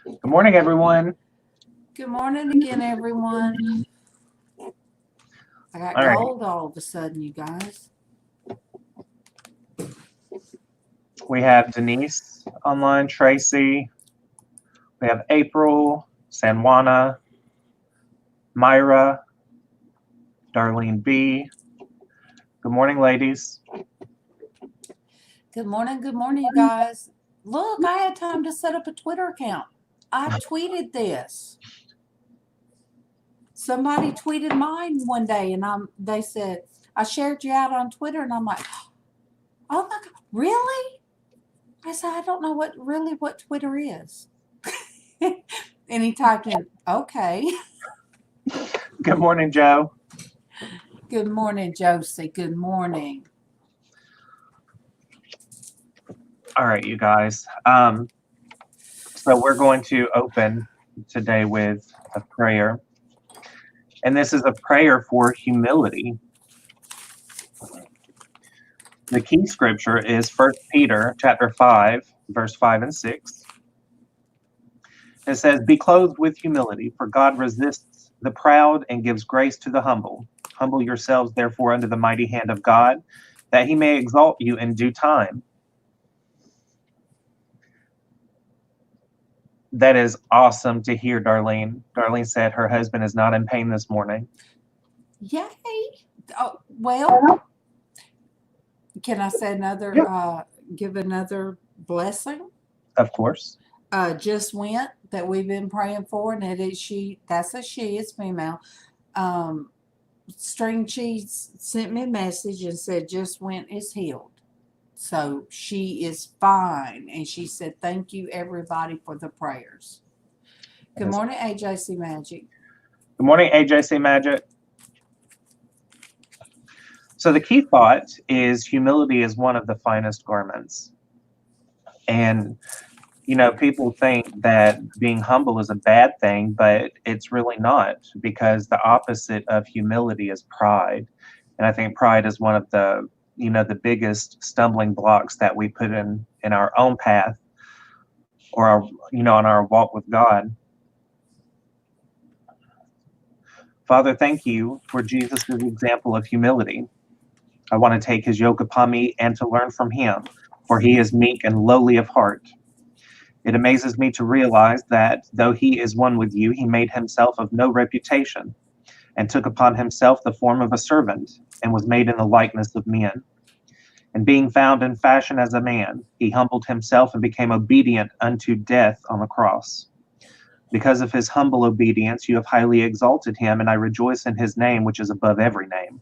Good morning, everyone. Good morning again, everyone. I got All right, cold all of a sudden, you guys. we have Denise online, Tracy, we have April, Sanwana, Myra, Darlene B. Good morning, ladies. Good morning, you guys. Look, I had time to set up a Twitter account. I tweeted this. Somebody tweeted mine one day, and they said I shared you out on Twitter, and I'm like, oh my god, really? I said I don't know what Twitter is. And he typed in, okay. Good morning, Joe. Good morning, Josie. Good morning. All right, you guys. So we're going to open today with a prayer, and this is a prayer for humility. The key scripture is 1 Peter chapter 5, verse 5 and 6. It says, "Be clothed with humility, for God resists the proud and gives grace to the humble. Humble yourselves, therefore, under the mighty hand of God, that he may exalt you in due time." That is awesome to hear, Darlene. Darlene said her husband is not in pain this morning. Yay. Oh, well, can I say Yep. give another blessing? Of course. Just went that we've been praying for, and it is she. That's a she. It's female. Um, String Cheese sent me a message and said just went is healed, so she is fine. And she said thank you everybody for the prayers. Good morning, AJC Magic. Good morning, AJC Magic. So the key thought is humility is one of the finest garments. And people think that being humble is a bad thing, but it's really not, because the opposite of humility is pride. And I think pride is one of the biggest stumbling blocks that we put in our own path, or on our walk with God. Father, thank you for Jesus' example of humility. I want to take his yoke upon me and to learn from him, for he is meek and lowly of heart. It amazes me to realize that though he is one with you, he made himself of no reputation, and took upon himself the form of a servant, and was made in the likeness of men. And being found in fashion as a man, he humbled himself and became obedient unto death on the cross. Because of his humble obedience, you have highly exalted him, and I rejoice in his name, which is above every name.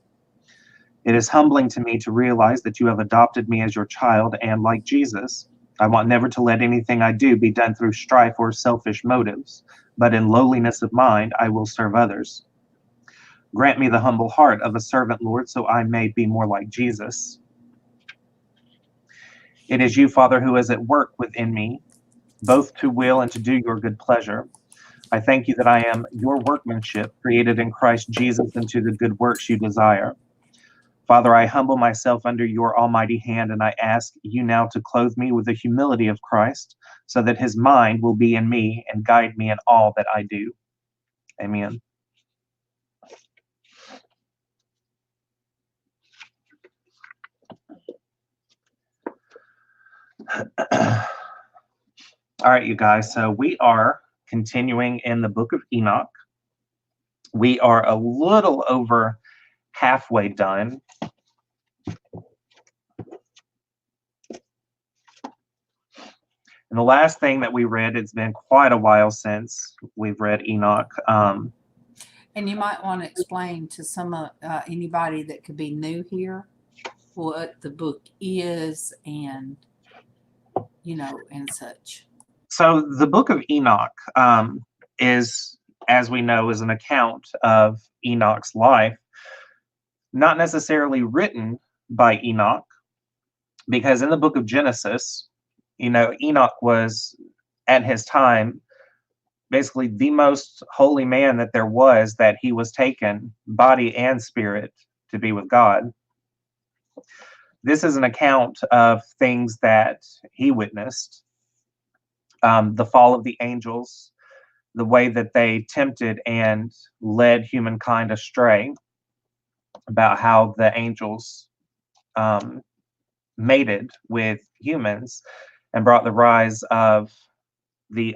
It is humbling to me to realize that you have adopted me as your child, and like Jesus, I want never to let anything I do be done through strife or selfish motives, but in lowliness of mind I will serve others. Grant me the humble heart of a servant, Lord, so I may be more like Jesus. It is you, Father, who is at work within me, both to will and to do your good pleasure. I thank you that I am your workmanship, created in Christ Jesus into the good works you desire. Father, I humble myself under your almighty hand, and I ask you now to clothe me with the humility of Christ, so that his mind will be in me and guide me in all that I do. Amen. All right, you guys. So we are continuing in the book of Enoch. We are a little over halfway done. And the last thing that we read, it's been quite a while since we've read Enoch. And you might want to explain to anybody that could be new here what the book is, and and such. So the book of Enoch is, as we know, is an account of Enoch's life, not necessarily written by Enoch, because in the book of Genesis, Enoch was at his time basically the most holy man that there was, that he was taken body and spirit to be with God. This is an account of things that he witnessed. the fall of the angels, the way that they tempted and led humankind astray, about how the angels um, mated with humans and brought the rise of the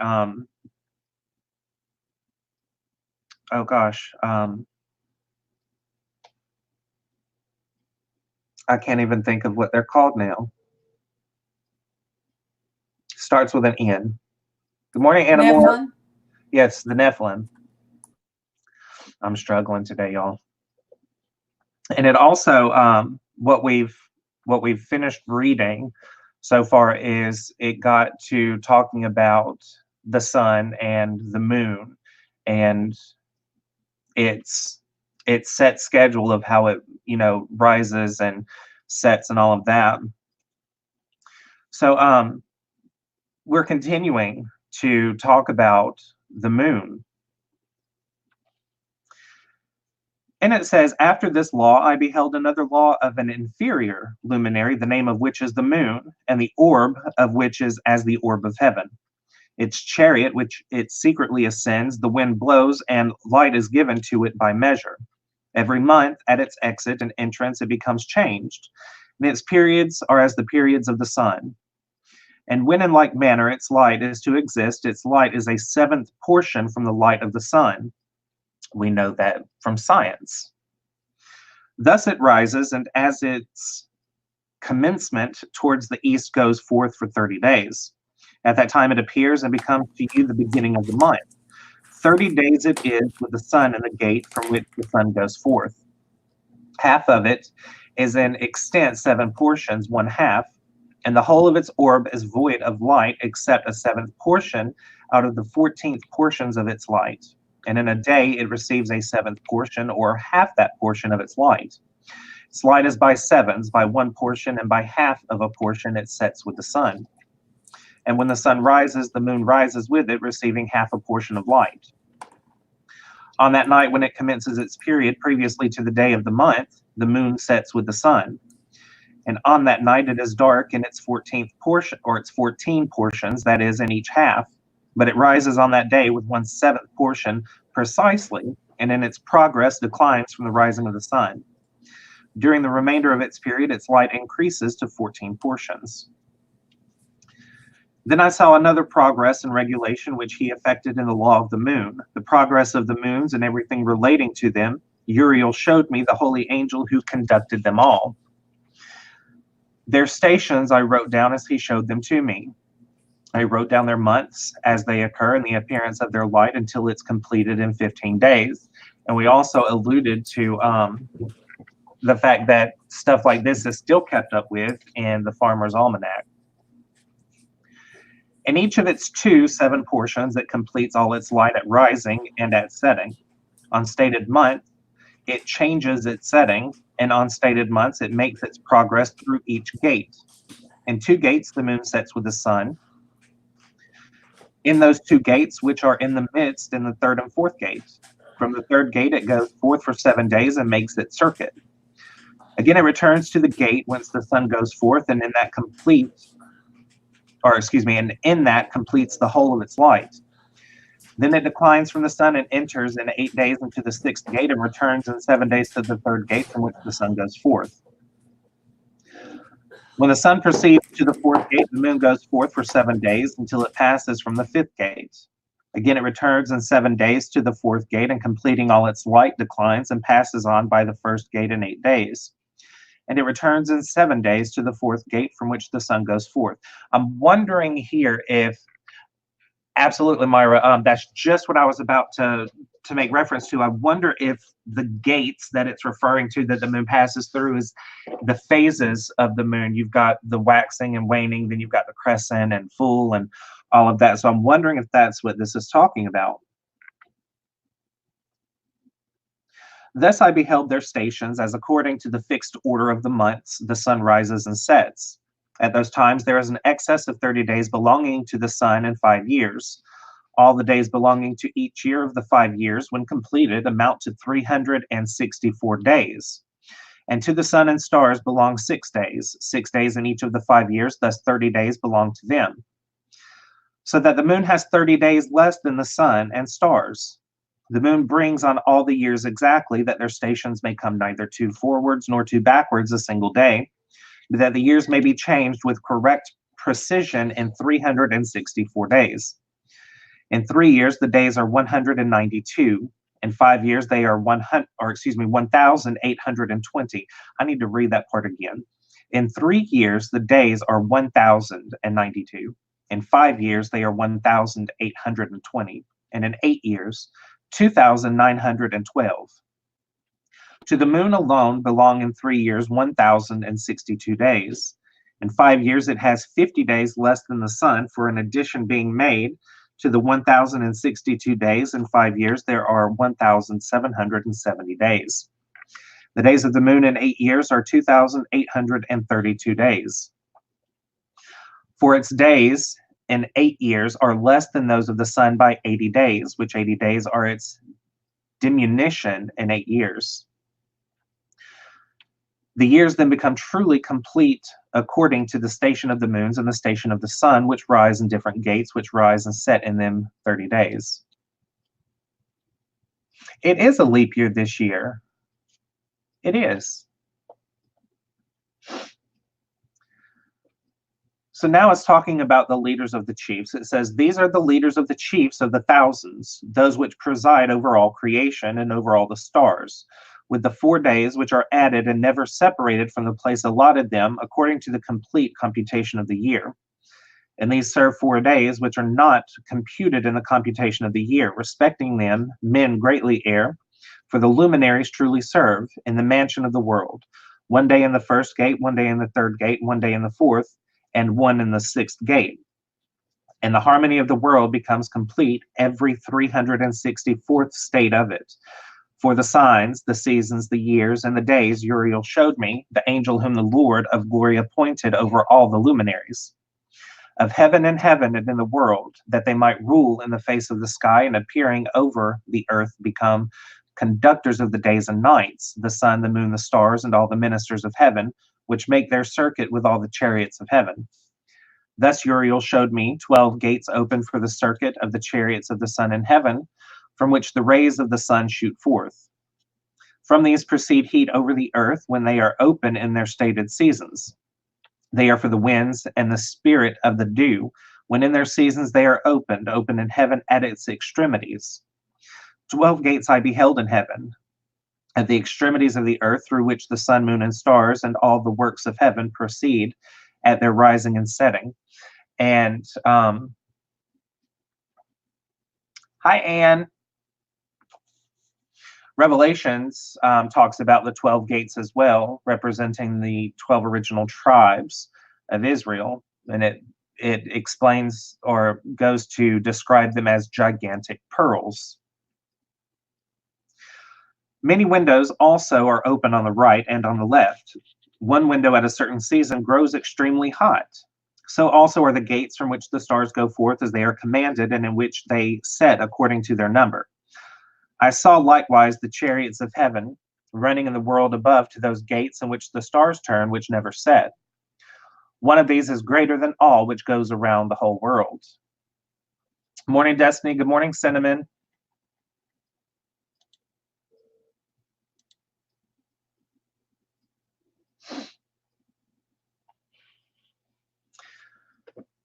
oh gosh, I can't even think of what they're called now. Starts with an N. Good morning, Anamore. Nephilim. Yes, the Nephilim. I'm struggling today, y'all. And it also what we've finished reading so far is it got to talking about the sun and the moon and its set schedule of how it rises and sets and all of that. So we're continuing to talk about the moon. And it says, after this law, I beheld another law of an inferior luminary, the name of which is the moon, and the orb of which is as the orb of heaven. Its chariot, which it secretly ascends, the wind blows, and light is given to it by measure. Every month, at its exit and entrance, it becomes changed, and its periods are as the periods of the sun. And when in like manner its light is to exist, its light is a seventh portion from the light of the sun. We know that from science. Thus it rises, and as its commencement towards the east goes forth for 30 days. At that time it appears and becomes to you the beginning of the month. 30 days it is with the sun in the gate from which the sun goes forth. Half of it is in extent 7 portions, 1/2, and the whole of its orb is void of light except a 7th portion out of the 14th portions of its light. And in a day it receives a 7th portion, or half that portion of its light. Its light is by sevens, by 1 portion, and by half of a portion it sets with the sun. And when the sun rises, the moon rises with it, receiving half a portion of light. On that night when it commences its period previously to the day of the month, the moon sets with the sun. And on that night it is dark in its 14th portion, or its 14 portions, that is, in each half, but it rises on that day with 1/7 portion precisely, and in its progress declines from the rising of the sun. During the remainder of its period, its light increases to 14 portions. Then I saw another progress and regulation which he effected in the law of the moon, the progress of the moons and everything relating to them. Uriel showed me the holy angel who conducted them all. Their stations I wrote down as he showed them to me. I wrote down their months as they occur and the appearance of their light until it's completed in 15 days. And we also alluded to the fact that stuff like this is still kept up with in the Farmer's Almanac. In each of its 2 7 portions, it completes all its light at rising and at setting. On stated month, it changes its setting, and on stated months, it makes its progress through each gate. In 2 gates, the moon sets with the sun. In those 2 gates, which are in the midst, in the 3rd and 4th gate. From the 3rd gate, it goes forth for 7 days and makes its circuit. Again, it returns to the gate whence the sun goes forth, and in that completes the whole of its light. Then it declines from the sun and enters in 8 days into the 6th gate and returns in 7 days to the 3rd gate from which the sun goes forth. When the sun proceeds to the 4th gate, the moon goes forth for 7 days until it passes from the 5th gate. Again, it returns in 7 days to the 4th gate, and completing all its light declines and passes on by the 1st gate in 8 days. And it returns in 7 days to the 4th gate from which the sun goes forth. I'm wondering here if, absolutely, Myra, that's just what I was about to make reference to. I wonder if the gates that it's referring to that the moon passes through is the phases of the moon. You've got the waxing and waning, then you've got the crescent and full and all of that. So I'm wondering if that's what this is talking about. Thus I beheld their stations as according to the fixed order of the months, the sun rises and sets. At those times there is an excess of 30 days belonging to the sun and 5 years. All the days belonging to each year of the 5 years, when completed, amount to 364 days. And to the sun and stars belong 6 days. 6 days in each of the 5 years, thus 30 days belong to them. so that the moon has 30 days less than the sun and stars. The moon brings on all the years exactly, that their stations may come neither two forwards nor two backwards a single day, but that the years may be changed with correct precision in 364 days. In 3 years, the days are 192. In 5 years, they are 1,820. I need to read that part again. In 3 years, the days are 1,092. In 5 years, they are 1,820. And in 8 years, 2,912. To the moon alone belong in 3 years 1,062 days. In 5 years, it has 50 days less than the sun, for an addition being made to the 1,062 days. In 5 years, there are 1,770 days. The days of the moon in 8 years are 2,832 days. For its days in 8 years are less than those of the sun by 80 days, which 80 days are its diminution in 8 years. The years then become truly complete according to the station of the moons and the station of the sun, which rise in different gates, which rise and set in them 30 days. It is a leap year this year. It is. So now it's talking about the leaders of the chiefs. It says, these are the leaders of the chiefs of the thousands, those which preside over all creation and over all the stars, with the 4 days which are added and never separated from the place allotted them, according to the complete computation of the year. And these serve 4 days, which are not computed in the computation of the year. Respecting them, men greatly err, for the luminaries truly serve in the mansion of the world. 1 day in the first gate, 1 day in the third gate, 1 day in the fourth, and 1 in the sixth gate. And the harmony of the world becomes complete every 364th state of it. For the signs, the seasons, the years, and the days Uriel showed me, the angel whom the Lord of glory appointed over all the luminaries of heaven and in the world, that they might rule in the face of the sky, and appearing over the earth become conductors of the days and nights, the sun, the moon, the stars, and all the ministers of heaven, which make their circuit with all the chariots of heaven. Thus Uriel showed me 12 gates open for the circuit of the chariots of the sun in heaven, from which the rays of the sun shoot forth. From these proceed heat over the earth when they are open in their stated seasons. They are for the winds and the spirit of the dew, when in their seasons they are opened, open in heaven at its extremities. 12 gates I beheld in heaven, at the extremities of the earth, through which the sun, moon, and stars, and all the works of heaven proceed at their rising and setting. And hi, Anne. Revelations talks about the 12 gates as well, representing the 12 original tribes of Israel, and it explains or goes to describe them as gigantic pearls. Many windows also are open on the right and on the left. One window at a certain season grows extremely hot. So also are the gates from which the stars go forth as they are commanded, and in which they set according to their number. I saw likewise the chariots of heaven running in the world above to those gates in which the stars turn, which never set. One of these is greater than all which goes around the whole world. Morning, Destiny. Good morning, Cinnamon.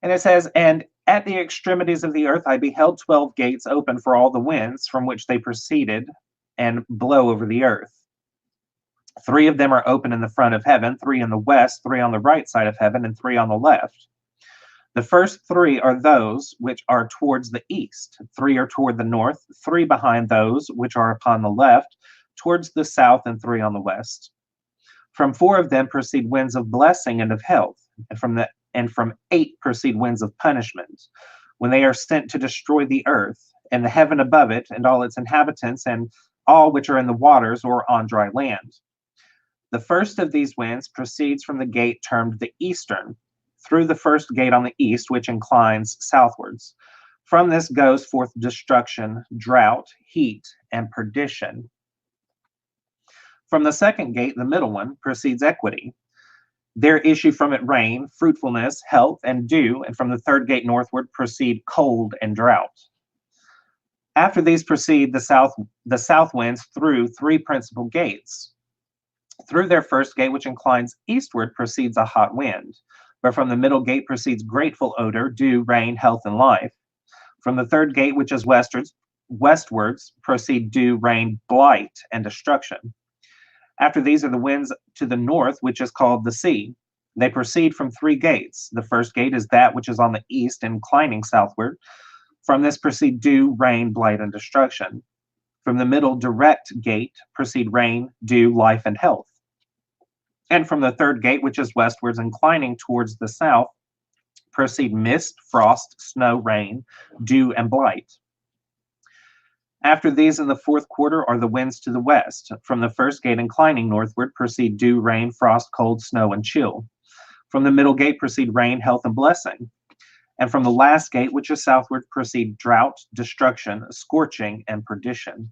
And it says, and at the extremities of the earth I beheld 12 gates open for all the winds from which they proceeded and blow over the earth. 3 of them are open in the front of heaven, 3 in the west, 3 on the right side of heaven, and 3 on the left. The first 3 are those which are towards the east, 3 are toward the north, 3 behind those which are upon the left, towards the south, and 3 on the west. From 4 of them proceed winds of blessing and of health, and from 8 proceed winds of punishment, when they are sent to destroy the earth, and the heaven above it, and all its inhabitants, and all which are in the waters or on dry land. The first of these winds proceeds from the gate termed the eastern, through the first gate on the east, which inclines southwards. From this goes forth destruction, drought, heat, and perdition. From the second gate, the middle one, proceeds equity. There issue from it rain, fruitfulness, health, and dew, and from the third gate northward proceed cold and drought. After these proceed the south winds through three principal gates. Through their first gate, which inclines eastward, proceeds a hot wind. But from the middle gate proceeds grateful odor, dew, rain, health, and life. From the third gate, which is westwards, proceed dew, rain, blight, and destruction. After these are the winds to the north, which is called the sea. They proceed from three gates. The first gate is that which is on the east, inclining southward. From this proceed dew, rain, blight, and destruction. From the middle direct gate proceed rain, dew, life, and health. And from the third gate, which is westwards, inclining towards the south, proceed mist, frost, snow, rain, dew, and blight. After these in the fourth quarter are the winds to the west. From the first gate inclining northward proceed dew, rain, frost, cold, snow, and chill. From the middle gate proceed rain, health, and blessing. And from the last gate, which is southward, proceed drought, destruction, scorching, and perdition.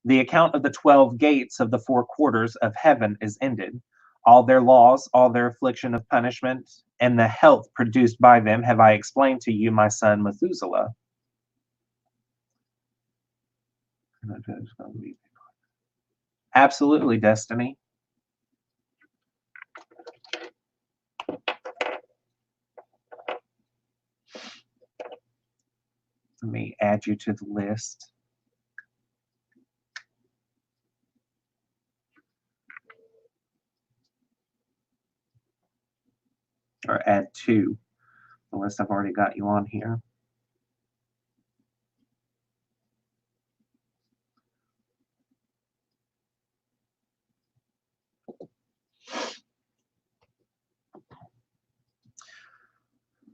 The account of the 12 gates of the four quarters of heaven is ended. All their laws, all their affliction of punishment, and the health produced by them have I explained to you, my son Methuselah. Absolutely, Destiny. Let me add you to the list. Or add to the list I've already got you on here.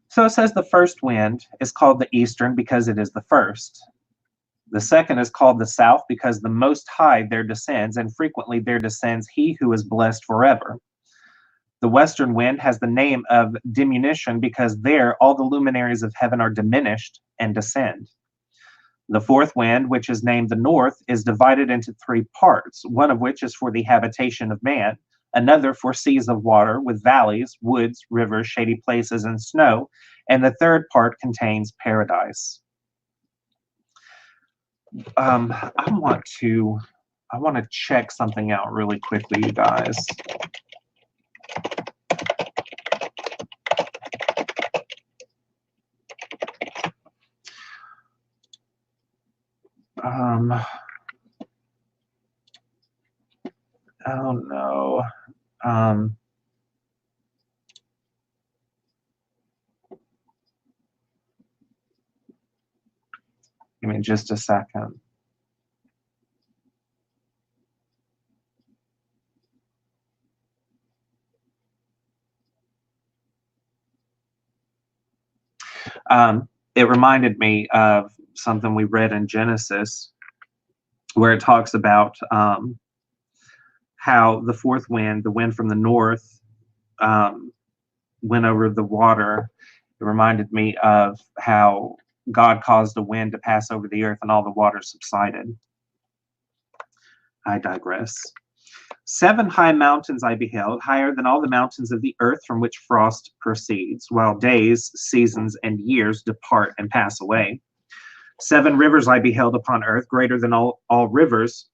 So it says the first wind is called the eastern because it is the first. The second is called the south because the Most High there descends, and frequently there descends he who is blessed forever. The western wind has the name of diminution because there all the luminaries of heaven are diminished and descend. The fourth wind, which is named the north, is divided into three parts, one of which is for the habitation of man, another for seas of water with valleys, woods, rivers, shady places, and snow, and the third part contains paradise. I want to check something out really quickly, you guys. Oh no. Give me just a second. It reminded me of something we read in Genesis where it talks about how the fourth wind, the wind from the north, went over the water. It reminded me of how God caused a wind to pass over the earth and all the water subsided. I digress. 7 high mountains I beheld, higher than all the mountains of the earth from which frost proceeds, while days, seasons, and years depart and pass away. 7 rivers I beheld upon earth, greater than all rivers,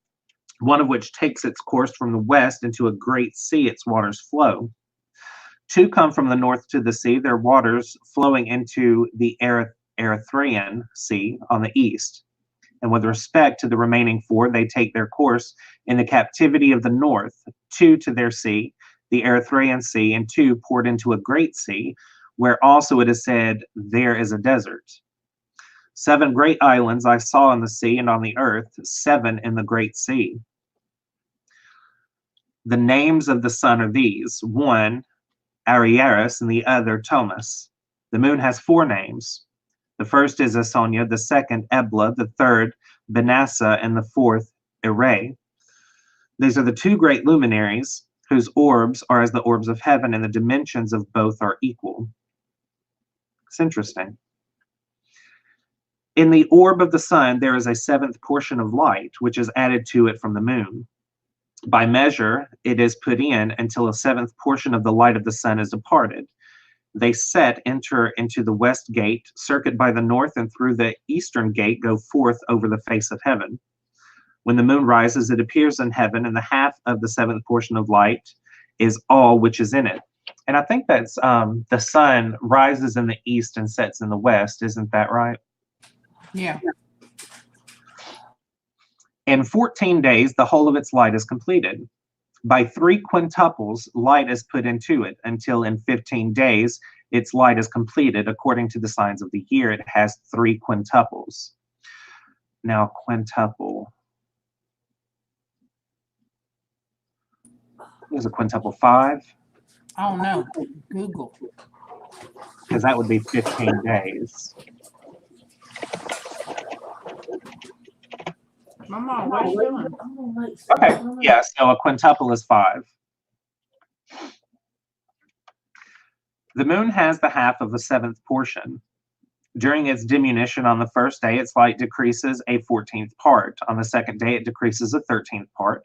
one of which takes its course from the west into a great sea, its waters flow. 2 come from the north to the sea, their waters flowing into the Erythraean Sea on the east. And with respect to the remaining 4, they take their course in the captivity of the north, 2 to their sea, the Erythraean Sea, and 2 poured into a great sea, where also it is said, there is a desert. 7 great islands I saw in the sea and on the earth, 7 in the great sea. The names of the sun are these: one, Ariaris, and the other, Thomas. The moon has 4 names. The first is Asonia, the second, Ebla, the third, Benassa, and the fourth, Ere. These are the 2 great luminaries, whose orbs are as the orbs of heaven, and the dimensions of both are equal. It's interesting. In the orb of the sun, there is a 7th portion of light, which is added to it from the moon. By measure, it is put in until a seventh portion of the light of the sun is departed. They enter into the west gate, circuit by the north, and through the eastern gate go forth over the face of heaven. When the moon rises, it appears in heaven, and the half of the seventh portion of light is all which is in it. And I think that's the sun rises in the east and sets in the west. Isn't that right? Yeah. In 14 days, the whole of its light is completed. By 3 quintuples, light is put into it, until in 15 days, its light is completed. According to the signs of the year, it has 3 quintuples. Now, quintuple. What is a quintuple? 5? Oh, no. Google. Because that would be 15 days. Mama, what are you doing? Okay, yeah, so a quintuple is 5. The moon has the half of a seventh portion. During its diminution on the first day, its light decreases a 14th part. On the second day, it decreases a 13th part.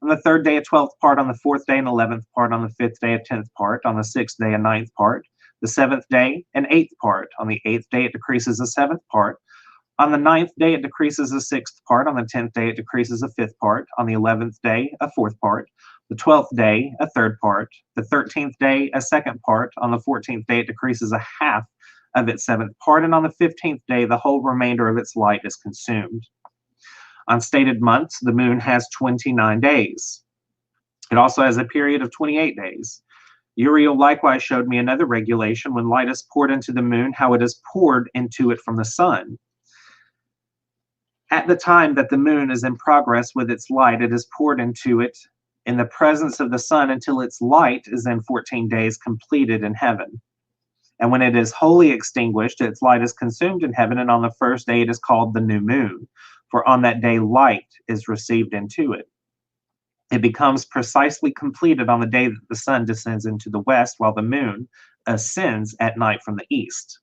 On the third day, a 12th part. On the fourth day, an 11th part. On the fifth day, a 10th part. On the sixth day, a 9th part. The seventh day, an 8th part. On the 8th day, it decreases a 7th part. On the 9th day, it decreases a 6th part. On the 10th day, it decreases a 5th part. On the 11th day, a 4th part. The 12th day, a 3rd part. The 13th day, a 2nd part. On the 14th day, it decreases a half of its 7th part. And on the 15th day, the whole remainder of its light is consumed. On stated months, the moon has 29 days. It also has a period of 28 days. Uriel likewise showed me another regulation when light is poured into the moon, how it is poured into it from the sun. At the time that the moon is in progress with its light, it is poured into it in the presence of the sun until its light is in 14 days completed in heaven. And when it is wholly extinguished, its light is consumed in heaven, and on the first day it is called the new moon, for on that day light is received into it. It becomes precisely completed on the day that the sun descends into the west, while the moon ascends at night from the east.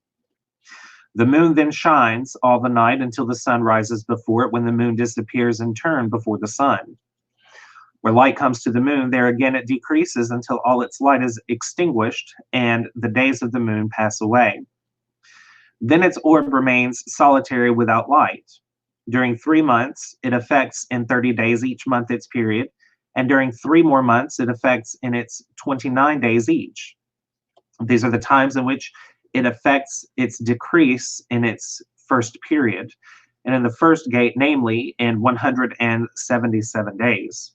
The moon then shines all the night until the sun rises before it, when the moon disappears in turn before the sun. Where light comes to the moon, there again it decreases until all its light is extinguished and the days of the moon pass away. Then its orb remains solitary without light. During 3 months, it affects in 30 days each month its period, and during 3 more months, it affects in its 29 days each. These are the times in which it affects its decrease in its first period, and in the first gate, namely in 177 days.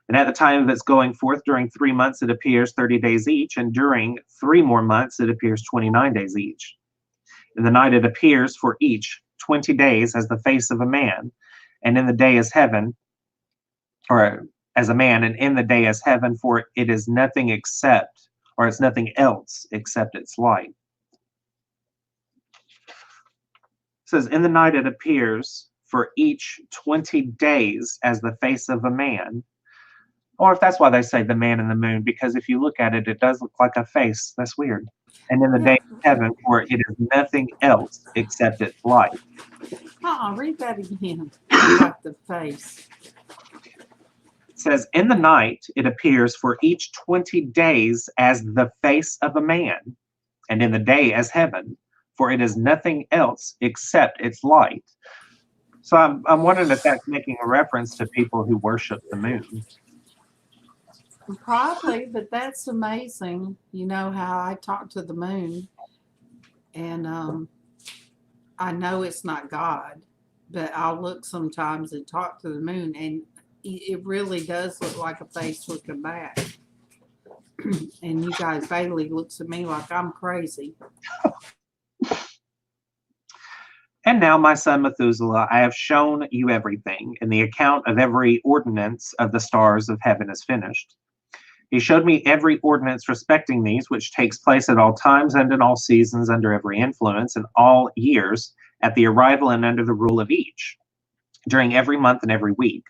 And at the time of its going forth, during 3 months, it appears 30 days each, and during 3 more months, it appears 29 days each. In the night, it appears for each 20 days as the face of a man, and in the day as heaven, or as a man, and in the day as heaven, for it is nothing except, or it's nothing else except its light. It says, in the night it appears for each 20 days as the face of a man. Or if that's why they say the man in the moon, because if you look at it, it does look like a face. That's weird. And in the day of heaven, for it is nothing else except its light. Read that again about the face. It says, in the night it appears for each 20 days as the face of a man, and in the day as heaven, for it is nothing else except its light. So I'm wondering if that's making a reference to people who worship the moon. Probably, but that's amazing. You know how I talk to the moon, and I know it's not God, but I'll look sometimes and talk to the moon, and it really does look like a face looking back. And you guys, Bailey looks at me like I'm crazy. And now, my son Methuselah, I have shown you everything, and the account of every ordinance of the stars of heaven is finished. He showed me every ordinance respecting these, which takes place at all times and in all seasons, under every influence, in all years, at the arrival and under the rule of each, during every month and every week.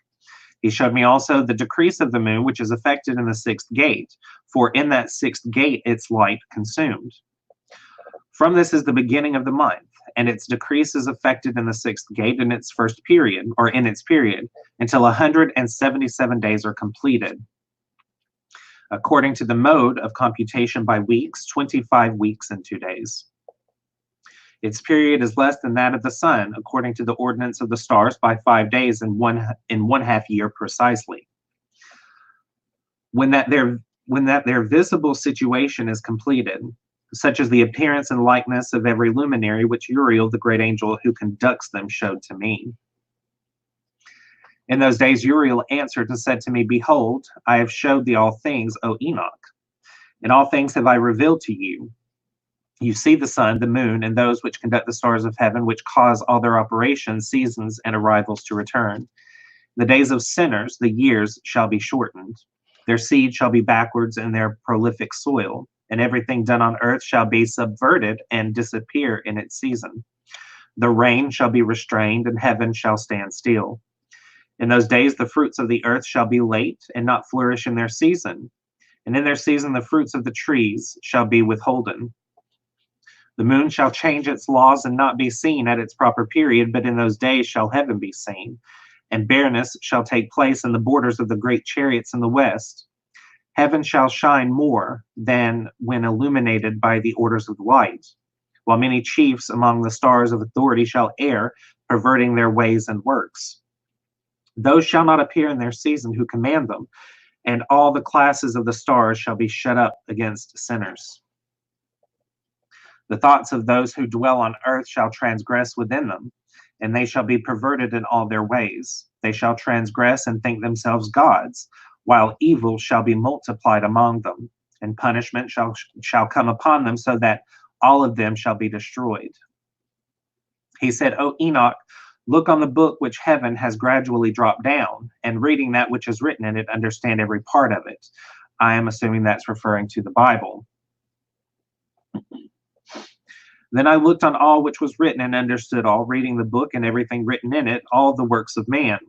He showed me also the decrease of the moon, which is effected in the 6th gate, for in that 6th gate its light consumed. From this is the beginning of the month, and its decrease is effected in the sixth gate in its first period, or in its period, until 177 days are completed. According to the mode of computation by weeks, 25 weeks and 2 days. Its period is less than that of the sun, according to the ordinance of the stars, by 5 days and one half year precisely. When that their visible situation is completed, such as the appearance and likeness of every luminary, which Uriel, the great angel who conducts them, showed to me. In those days Uriel answered and said to me, Behold, I have showed thee all things, O Enoch, and all things have I revealed to you. You see the sun, the moon, and those which conduct the stars of heaven, which cause all their operations, seasons, and arrivals to return. The days of sinners, the years, shall be shortened. Their seed shall be backwards in their prolific soil, and everything done on earth shall be subverted and disappear in its season. The rain shall be restrained, and heaven shall stand still. In those days the fruits of the earth shall be late, and not flourish in their season. And in their season the fruits of the trees shall be withholden. The moon shall change its laws and not be seen at its proper period, but in those days shall heaven be seen. And bareness shall take place in the borders of the great chariots in the west. Heaven shall shine more than when illuminated by the orders of light, while many chiefs among the stars of authority shall err, perverting their ways and works. Those shall not appear in their season who command them, and all the classes of the stars shall be shut up against sinners. The thoughts of those who dwell on earth shall transgress within them, and they shall be perverted in all their ways. They shall transgress and think themselves gods, while evil shall be multiplied among them, and punishment shall come upon them, so that all of them shall be destroyed. He said, O Enoch, look on the book which heaven has gradually dropped down, and reading that which is written in it, understand every part of it. I am assuming that's referring to the Bible. Then I looked on all which was written and understood all, reading the book and everything written in it, all the works of man,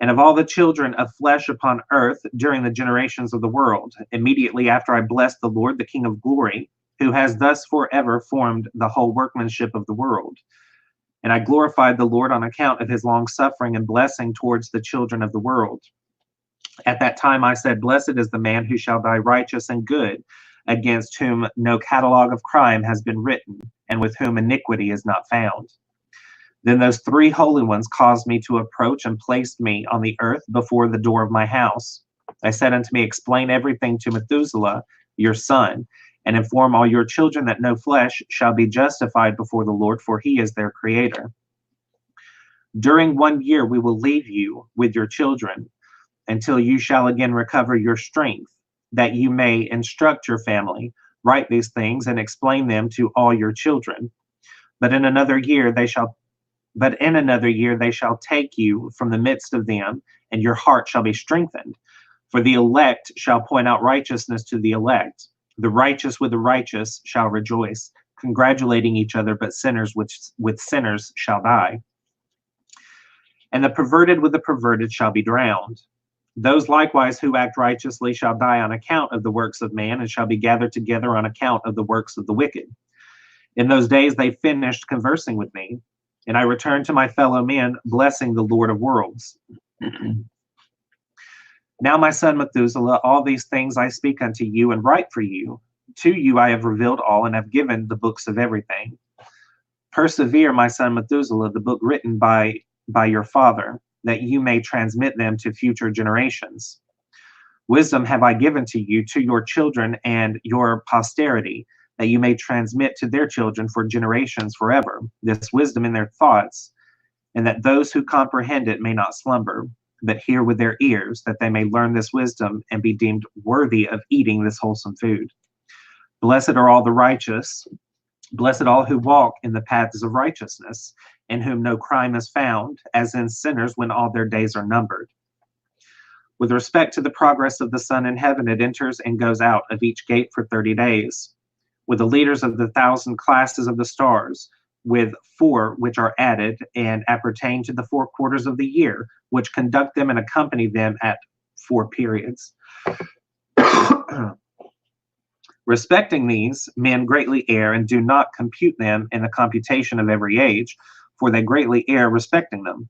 and of all the children of flesh upon earth during the generations of the world, immediately after I blessed the Lord, the King of glory, who has thus forever formed the whole workmanship of the world. And I glorified the Lord on account of his long suffering and blessing towards the children of the world. At that time I said, Blessed is the man who shall die righteous and good, against whom no catalogue of crime has been written, and with whom iniquity is not found. Then those three holy ones caused me to approach and placed me on the earth before the door of my house. They said unto me, Explain everything to Methuselah, your son, and inform all your children that no flesh shall be justified before the Lord, for he is their creator. During 1 year we will leave you with your children, until you shall again recover your strength, that you may instruct your family, write these things, and explain them to all your children. But in another year they shall take you from the midst of them, and your heart shall be strengthened. For the elect shall point out righteousness to the elect. The righteous with the righteous shall rejoice, congratulating each other, but sinners with sinners shall die. And the perverted with the perverted shall be drowned. Those likewise who act righteously shall die on account of the works of man, and shall be gathered together on account of the works of the wicked. In those days they finished conversing with me, and I returned to my fellow men, blessing the Lord of worlds. Now, my son Methuselah, all these things I speak unto you and write for you. To you I have revealed all, and have given the books of everything. Persevere, my son Methuselah, the book written by your father, that you may transmit them to future generations. Wisdom have I given to you, to your children and your posterity, that you may transmit to their children for generations forever, this wisdom in their thoughts, and that those who comprehend it may not slumber, but hear with their ears, that they may learn this wisdom and be deemed worthy of eating this wholesome food. Blessed are all the righteous, blessed all who walk in the paths of righteousness, in whom no crime is found, as in sinners when all their days are numbered. With respect to the progress of the sun in heaven, it enters and goes out of each gate for 30 days. With the leaders of the 1,000 classes of the stars, with 4 which are added and appertain to the 4 quarters of the year, which conduct them and accompany them at 4 periods. Respecting these, men greatly err and do not compute them in the computation of every age, for they greatly err respecting them.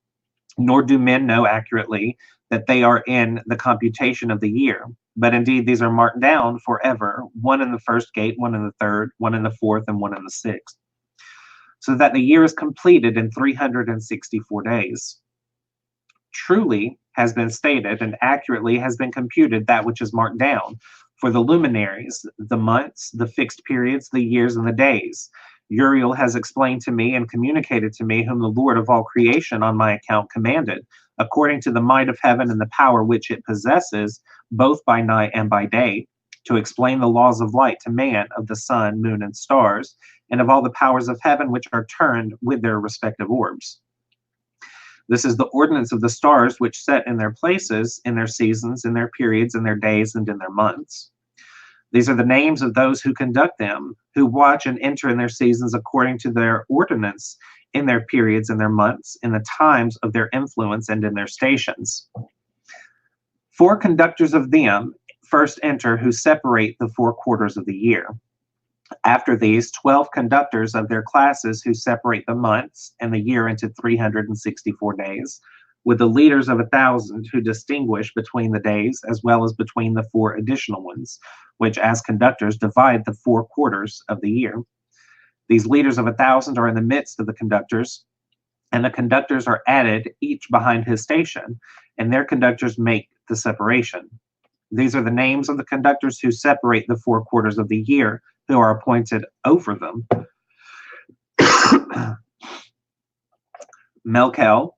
Nor do men know accurately that they are in the computation of the year. But indeed, these are marked down forever, one in the first gate, one in the third, one in the fourth, and one in the sixth, so that the year is completed in 364 days. Truly has been stated and accurately has been computed that which is marked down for the luminaries, the months, the fixed periods, the years, and the days. Uriel has explained to me and communicated to me whom the Lord of all creation on my account commanded, according to the might of heaven and the power which it possesses, both by night and by day, to explain the laws of light to man, of the sun, moon, and stars, and of all the powers of heaven which are turned with their respective orbs. This is the ordinance of the stars which set in their places, in their seasons, in their periods, in their days, and in their months. These are the names of those who conduct them, who watch and enter in their seasons according to their ordinance, in their periods, in their months, in the times of their influence, and in their stations. 4 conductors of them first enter, who separate the 4 quarters of the year. After these, 12 conductors of their classes, who separate the months and the year into 364 days, with the leaders of 1,000, who distinguish between the days as well as between the 4 additional ones, which as conductors divide the 4 quarters of the year. These leaders of 1,000 are in the midst of the conductors, and the conductors are added, each behind his station, and their conductors make the separation. These are the names of the conductors who separate the 4 quarters of the year, who are appointed over them. Melkel,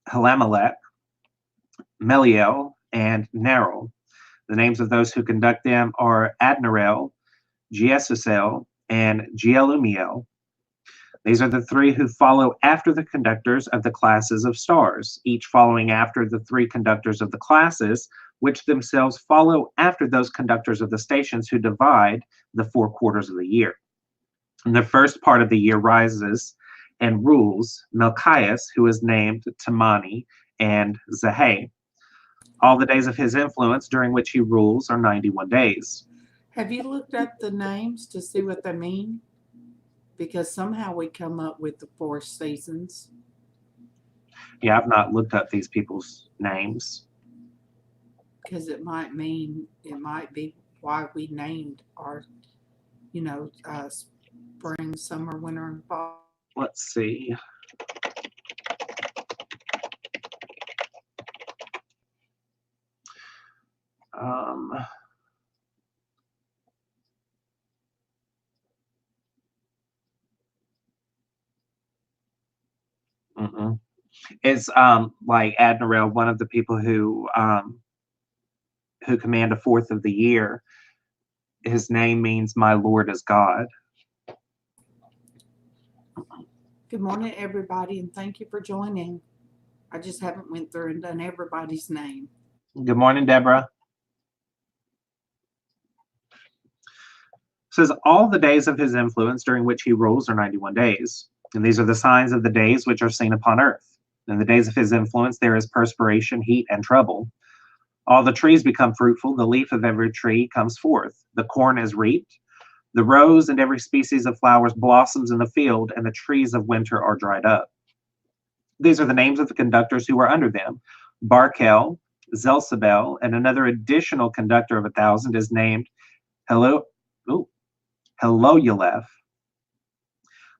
Helamelech, Meliel, and Neril. The names of those who conduct them are Adnarel, Jesusel, and Jeelumiel. These are the 3 who follow after the conductors of the classes of stars, each following after the 3 conductors of the classes, which themselves follow after those conductors of the stations who divide the 4 quarters of the year. In the first part of the year rises and rules Melchias, who is named Tamani, and Zahay. All the days of his influence during which he rules are 91 days. Have you looked up the names to see what they mean? Because somehow we come up with the 4 seasons. Yeah, I've not looked up these people's names. Because it might be why we named our, spring, summer, winter, and fall. Let's see. It's like Admiral, one of the people who command a fourth of the year. His name means "My Lord is God." Good morning, everybody, and thank you for joining. I just haven't went through and done everybody's name. Good morning, Deborah. It says all the days of his influence during which he rules are 91 days, and these are the signs of the days which are seen upon earth. In the days of his influence there is perspiration, heat, and trouble. All the trees become fruitful, the leaf of every tree comes forth, the corn is reaped, the rose and every species of flowers blossoms in the field, and the trees of winter are dried up. These are the names of the conductors who are under them. Barkel, Zelsabel, and another additional conductor of 1,000 is named Heloyalef.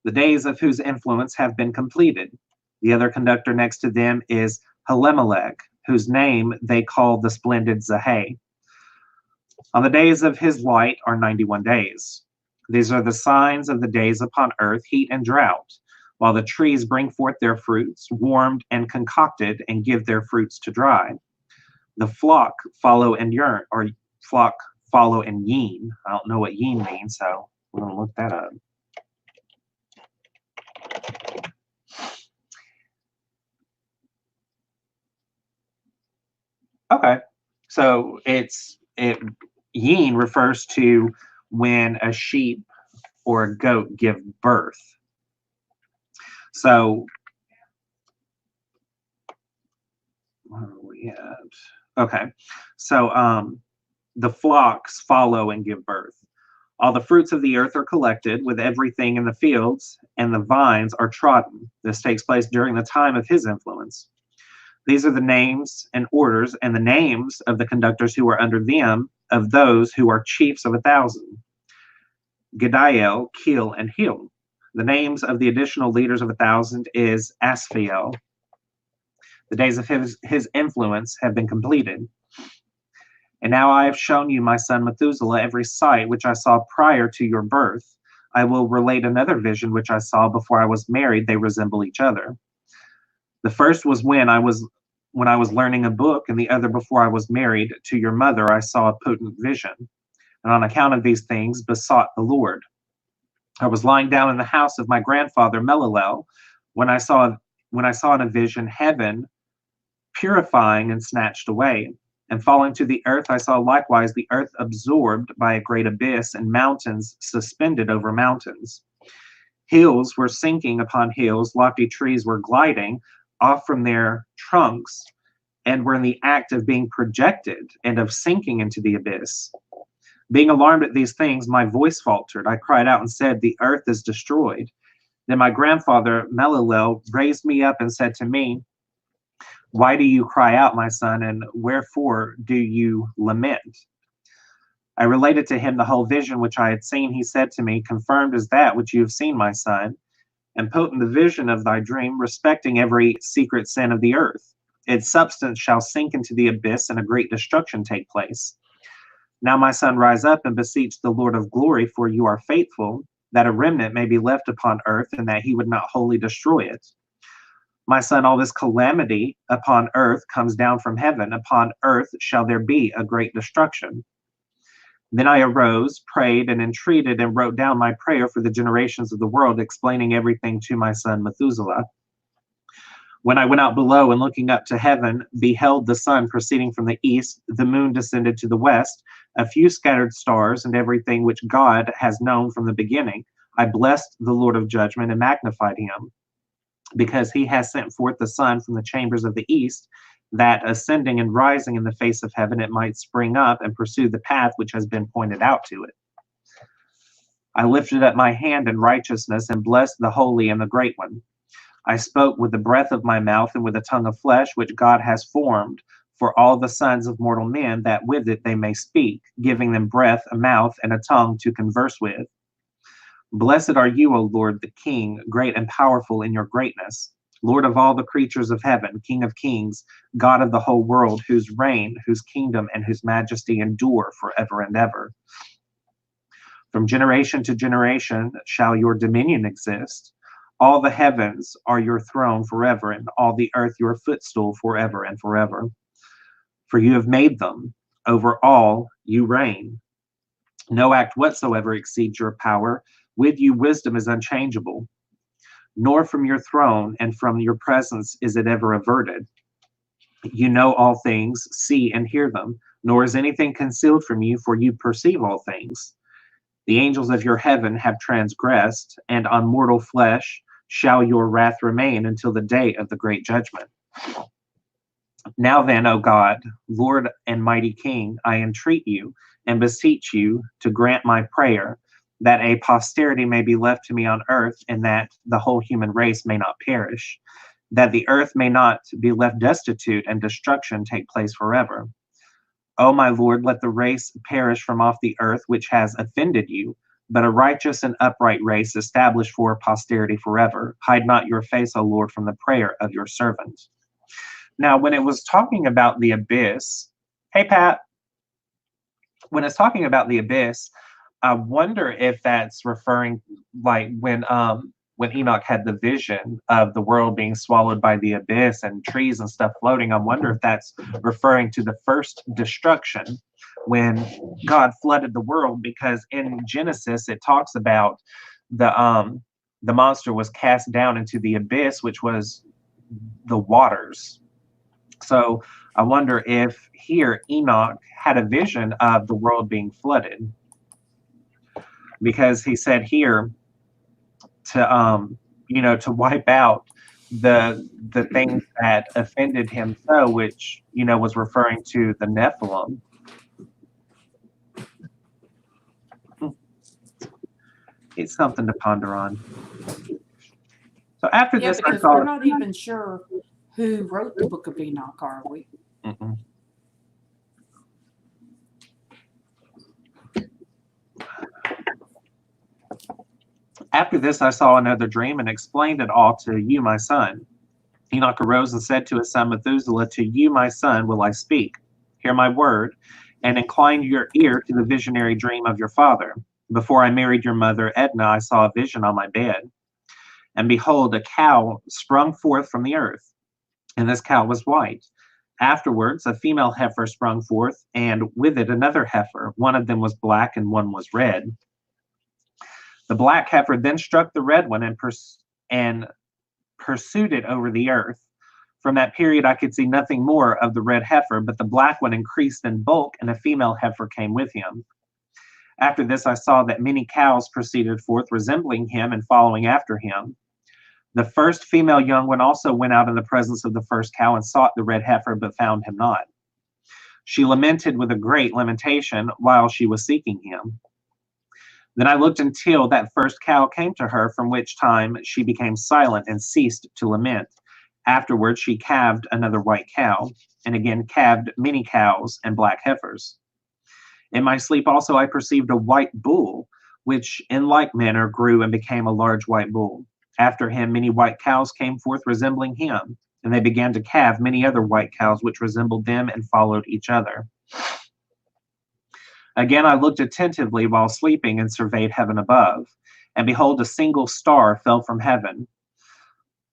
The days of whose influence have been completed. The other conductor next to them is Helemelech, whose name they call the splendid Zahay. On the days of his light are 91 days. These are the signs of the days upon earth, heat and drought, while the trees bring forth their fruits, warmed and concocted, and give their fruits to dry. The flock follow and yearn, or flock follow and yean. I don't know what yean means, so we're going to look that up. Okay, so yean refers to when a sheep or a goat give birth. So where are we at? Okay, so the flocks follow and give birth. All the fruits of the earth are collected with everything in the fields, and the vines are trodden. This takes place during the time of his influence. These are the names and orders and the names of the conductors who are under them, of those who are chiefs of 1,000. Gediel, Keel, and Hil. The names of the additional leaders of 1,000 is Asphael. The days of his influence have been completed. And now I have shown you, my son Methuselah, every sight which I saw prior to your birth. I will relate another vision which I saw before I was married. They resemble each other. The first was when I was learning a book, and the other before I was married to your mother. I saw a potent vision, and on account of these things besought the Lord. I was lying down in the house of my grandfather Melilel when I saw in a vision heaven purifying and snatched away. And falling to the earth, I saw likewise the earth absorbed by a great abyss, and mountains suspended over mountains. Hills were sinking upon hills, lofty trees were gliding off from their trunks, and were in the act of being projected and of sinking into the abyss. Being alarmed at these things, my voice faltered. I cried out and said, the earth is destroyed. Then my grandfather Melilel raised me up and said to me, why do you cry out, my son, and wherefore do you lament? I related to him the whole vision which I had seen. He said to me, confirmed is that which you have seen, my son, and potent the vision of thy dream respecting every secret sin of the earth. Its substance shall sink into the abyss, and a great destruction take place. Now, my son, rise up and beseech the Lord of glory, for you are faithful, that a remnant may be left upon earth, and that he would not wholly destroy it. My son, all this calamity upon earth comes down from heaven. Upon earth shall there be a great destruction. Then I arose, prayed, and entreated, and wrote down my prayer for the generations of the world, explaining everything to my son Methuselah. When I went out below and looking up to heaven, beheld the sun proceeding from the east, the moon descended to the west, a few scattered stars, and everything which God has known from the beginning, I blessed the Lord of judgment and magnified him, because he has sent forth the sun from the chambers of the east, that ascending and rising in the face of heaven, it might spring up and pursue the path which has been pointed out to it. I lifted up my hand in righteousness and blessed the Holy and the Great One. I spoke with the breath of my mouth and with a tongue of flesh, which God has formed for all the sons of mortal men, that with it they may speak, giving them breath, a mouth, and a tongue to converse with. Blessed are you, O Lord, the King, great and powerful in your greatness, Lord of all the creatures of heaven, King of kings, God of the whole world, whose reign, whose kingdom, and whose majesty endure forever and ever. From generation to generation shall your dominion exist. All the heavens are your throne forever, and all the earth your footstool forever and forever. For you have made them. Over all you reign. No act whatsoever exceeds your power. With you wisdom is unchangeable. Nor from your throne and from your presence is it ever averted. You know all things, see and hear them, nor is anything concealed from you, for you perceive all things. The angels of your heaven have transgressed, and on mortal flesh shall your wrath remain until the day of the great judgment. Now then, O God, Lord and mighty King, I entreat you and beseech you to grant my prayer, that a posterity may be left to me on earth, and that the whole human race may not perish, that the earth may not be left destitute and destruction take place forever. O my Lord, let the race perish from off the earth which has offended you, but a righteous and upright race established for posterity forever. Hide not your face, O Lord, from the prayer of your servant. Now, when it was talking about the abyss, hey, Pat, when it's talking about the abyss, I wonder if that's referring, like when Enoch had the vision of the world being swallowed by the abyss and trees and stuff floating. I wonder if that's referring to the first destruction when God flooded the world, because in Genesis it talks about the monster was cast down into the abyss, which was the waters. So I wonder if here Enoch had a vision of the world being flooded, because he said here to to wipe out the things that offended him, so which was referring to the Nephilim. It's something to ponder on. So after Yeah, this, I because we're saw. not even sure who wrote the book of Enoch, are we? Mm-mm. After this, I saw another dream and explained it all to you, my son. Enoch arose and said to his son Methuselah, "To you, my son, will I speak. Hear my word, and incline your ear to the visionary dream of your father. Before I married your mother, Edna, I saw a vision on my bed. And behold, a cow sprung forth from the earth, and this cow was white. Afterwards, a female heifer sprung forth, and with it another heifer. One of them was black, and one was red. The black heifer then struck the red one and pursued it over the earth. From that period, I could see nothing more of the red heifer, but the black one increased in bulk, and a female heifer came with him. After this, I saw that many cows proceeded forth, resembling him and following after him. The first female young one also went out in the presence of the first cow and sought the red heifer, but found him not. She lamented with a great lamentation while she was seeking him. Then I looked until that first cow came to her, from which time she became silent and ceased to lament. Afterwards, she calved another white cow, and again calved many cows and black heifers. In my sleep also I perceived a white bull, which in like manner grew and became a large white bull. After him many white cows came forth resembling him, and they began to calve many other white cows which resembled them and followed each other. Again I looked attentively while sleeping and surveyed heaven above, and behold, a single star fell from heaven,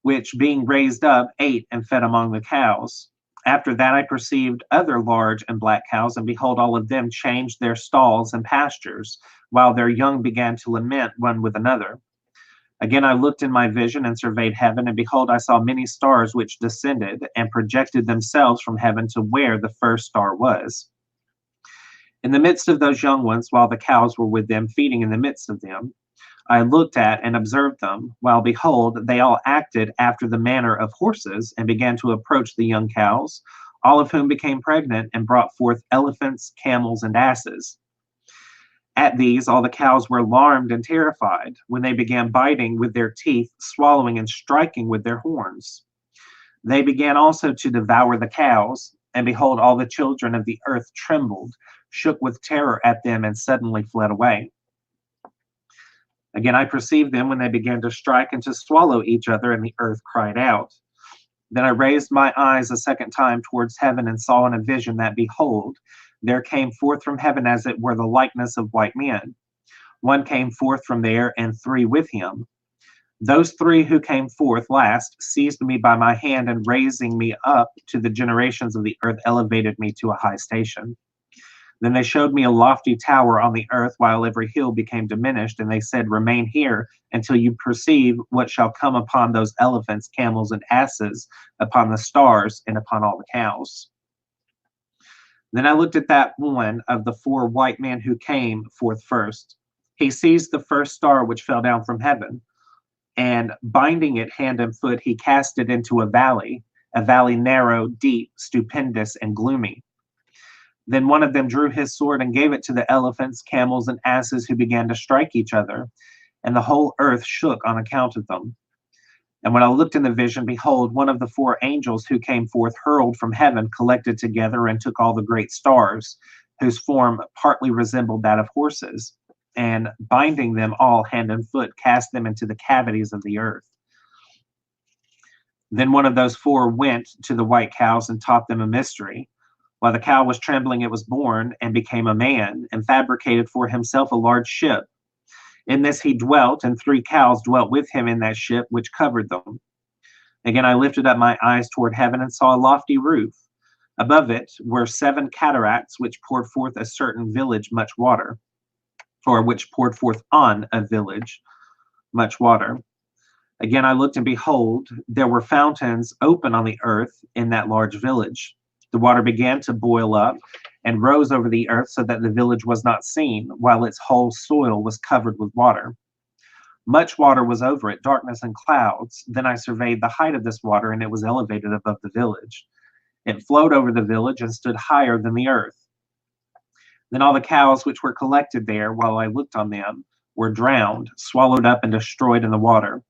which being raised up ate and fed among the cows. After that I perceived other large and black cows, and behold, all of them changed their stalls and pastures, while their young began to lament one with another. Again I looked in my vision and surveyed heaven, and behold, I saw many stars which descended and projected themselves from heaven to where the first star was. In the midst of those young ones, while the cows were with them, feeding in the midst of them, I looked at and observed them, while behold, they all acted after the manner of horses, and began to approach the young cows, all of whom became pregnant and brought forth elephants, camels, and asses. At these, all the cows were alarmed and terrified, when they began biting with their teeth, swallowing and striking with their horns. They began also to devour the cows, and behold, all the children of the earth trembled, shook with terror at them, and suddenly fled away. Again, I perceived them when they began to strike and to swallow each other, and the earth cried out. Then I raised my eyes a second time towards heaven and saw in a vision that, behold, there came forth from heaven as it were the likeness of white men. One came forth from there, and three with him. Those three who came forth last seized me by my hand, and raising me up to the generations of the earth, elevated me to a high station. Then they showed me a lofty tower on the earth, while every hill became diminished, and they said, "Remain here until you perceive what shall come upon those elephants, camels, and asses, upon the stars, and upon all the cows." Then I looked at that one of the four white men who came forth first. He seized the first star which fell down from heaven, and binding it hand and foot, he cast it into a valley narrow, deep, stupendous, and gloomy. Then one of them drew his sword and gave it to the elephants, camels, and asses, who began to strike each other, and the whole earth shook on account of them. And when I looked in the vision, behold, one of the four angels who came forth hurled from heaven, collected together, and took all the great stars, whose form partly resembled that of horses, and binding them all hand and foot, cast them into the cavities of the earth. Then one of those four went to the white cows and taught them a mystery. While the cow was trembling, it was born and became a man, and fabricated for himself a large ship. In this he dwelt, and three cows dwelt with him in that ship, which covered them. Again I lifted up my eyes toward heaven and saw a lofty roof. Above it were seven cataracts, which poured forth a certain village much water, or which poured forth on a village much water. Again I looked, and behold, there were fountains open on the earth in that large village. The water began to boil up and rose over the earth, so that the village was not seen, while its whole soil was covered with water. Much water was over it, darkness and clouds. Then I surveyed the height of this water, and it was elevated above the village. It flowed over the village and stood higher than the earth. Then all the cows which were collected there, while I looked on them, were drowned, swallowed up, and destroyed in the water.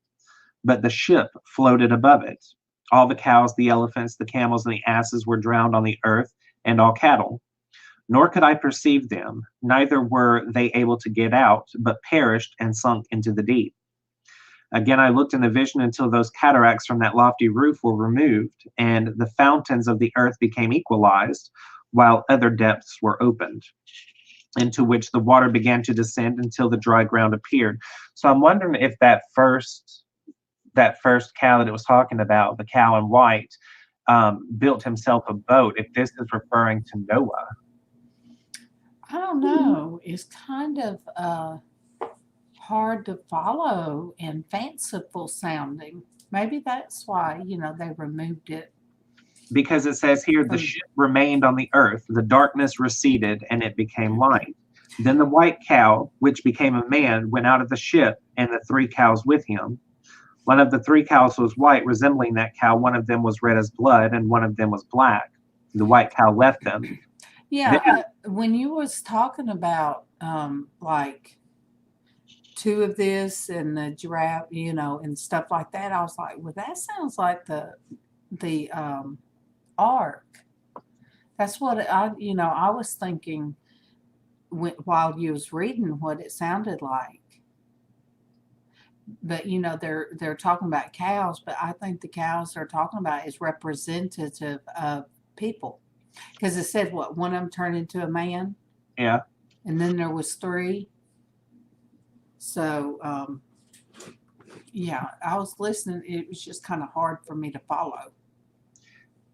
But the ship floated above it. All the cows, the elephants, the camels, and the asses were drowned on the earth, and all cattle. Nor could I perceive them, neither were they able to get out, but perished and sunk into the deep. Again, I looked in the vision until those cataracts from that lofty roof were removed, and the fountains of the earth became equalized, while other depths were opened, into which the water began to descend until the dry ground appeared. So I'm wondering if that first cow that it was talking about, the cow in white, built himself a boat, if this is referring to Noah. I don't know. It's kind of hard to follow and fanciful sounding. Maybe that's why, they removed it. Because it says here, the ship remained on the earth, the darkness receded, and it became light. Then the white cow, which became a man, went out of the ship, and the 3 cows with him. One of the 3 cows was white, resembling that cow. One of them was red as blood, and one of them was black. The white cow left them. Yeah, when you was talking about like 2 of this and the giraffe, and stuff like that, I was like, well, that sounds like the ark. That's what I was thinking while you was reading what it sounded like. But they're talking about cows, but I think the cows they're talking about is representative of people, because it said one of them turned into a man. Yeah. And then there was 3. So yeah, I was listening. It was just kind of hard for me to follow.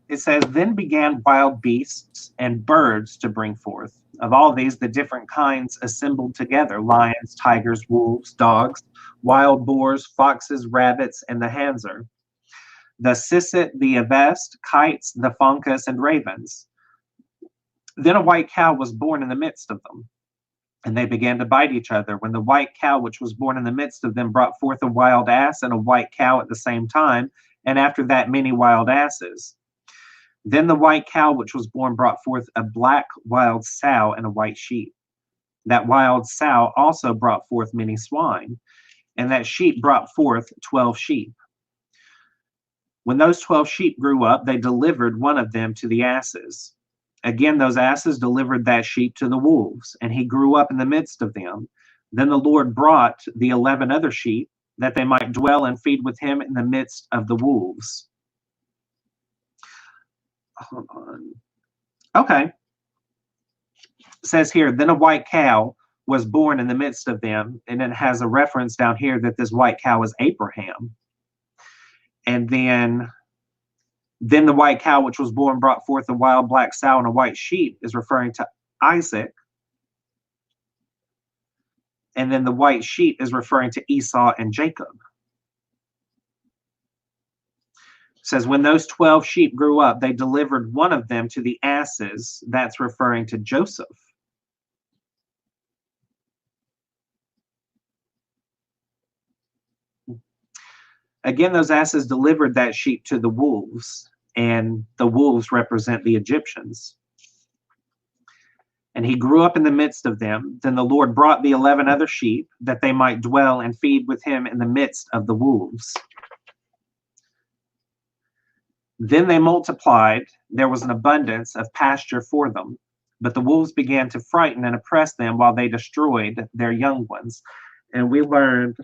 It says, then began wild beasts and birds to bring forth. Of all these, the different kinds assembled together: lions, tigers, wolves, dogs, wild boars, foxes, rabbits, and the hanzer, the sisset, the avest, kites, the foncus, and ravens. Then a white cow was born in the midst of them, and they began to bite each other. When the white cow which was born in the midst of them brought forth a wild ass and a white cow at the same time, and after that many wild asses. Then the white cow which was born brought forth a black wild sow and a white sheep. That wild sow also brought forth many swine, and that sheep brought forth 12 sheep. When those 12 sheep grew up, they delivered one of them to the asses. Again, those asses delivered that sheep to the wolves, and he grew up in the midst of them. Then the Lord brought the 11 other sheep, that they might dwell and feed with him in the midst of the wolves. Hold on. Okay. It says here, then a white cow was born in the midst of them, and it has a reference down here that this white cow is Abraham. And then the white cow which was born brought forth a wild black sow and a white sheep is referring to Isaac. And then the white sheep is referring to Esau and Jacob. It says, when those 12 sheep grew up, they delivered one of them to the asses. That's referring to Joseph. Again, those asses delivered that sheep to the wolves, and the wolves represent the Egyptians. And he grew up in the midst of them. Then the Lord brought the 11 other sheep, that they might dwell and feed with him in the midst of the wolves. Then they multiplied. There was an abundance of pasture for them. But the wolves began to frighten and oppress them while they destroyed their young ones. And we learned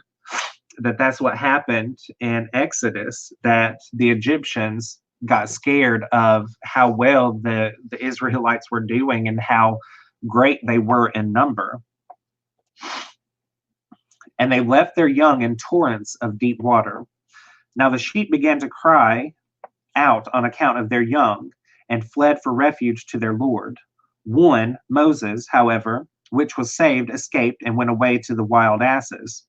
that that's what happened in Exodus, that the Egyptians got scared of how well the Israelites were doing and how great they were in number. And they left their young in torrents of deep water. Now the sheep began to cry out on account of their young, and fled for refuge to their Lord. One, Moses, however, which was saved, escaped and went away to the wild asses.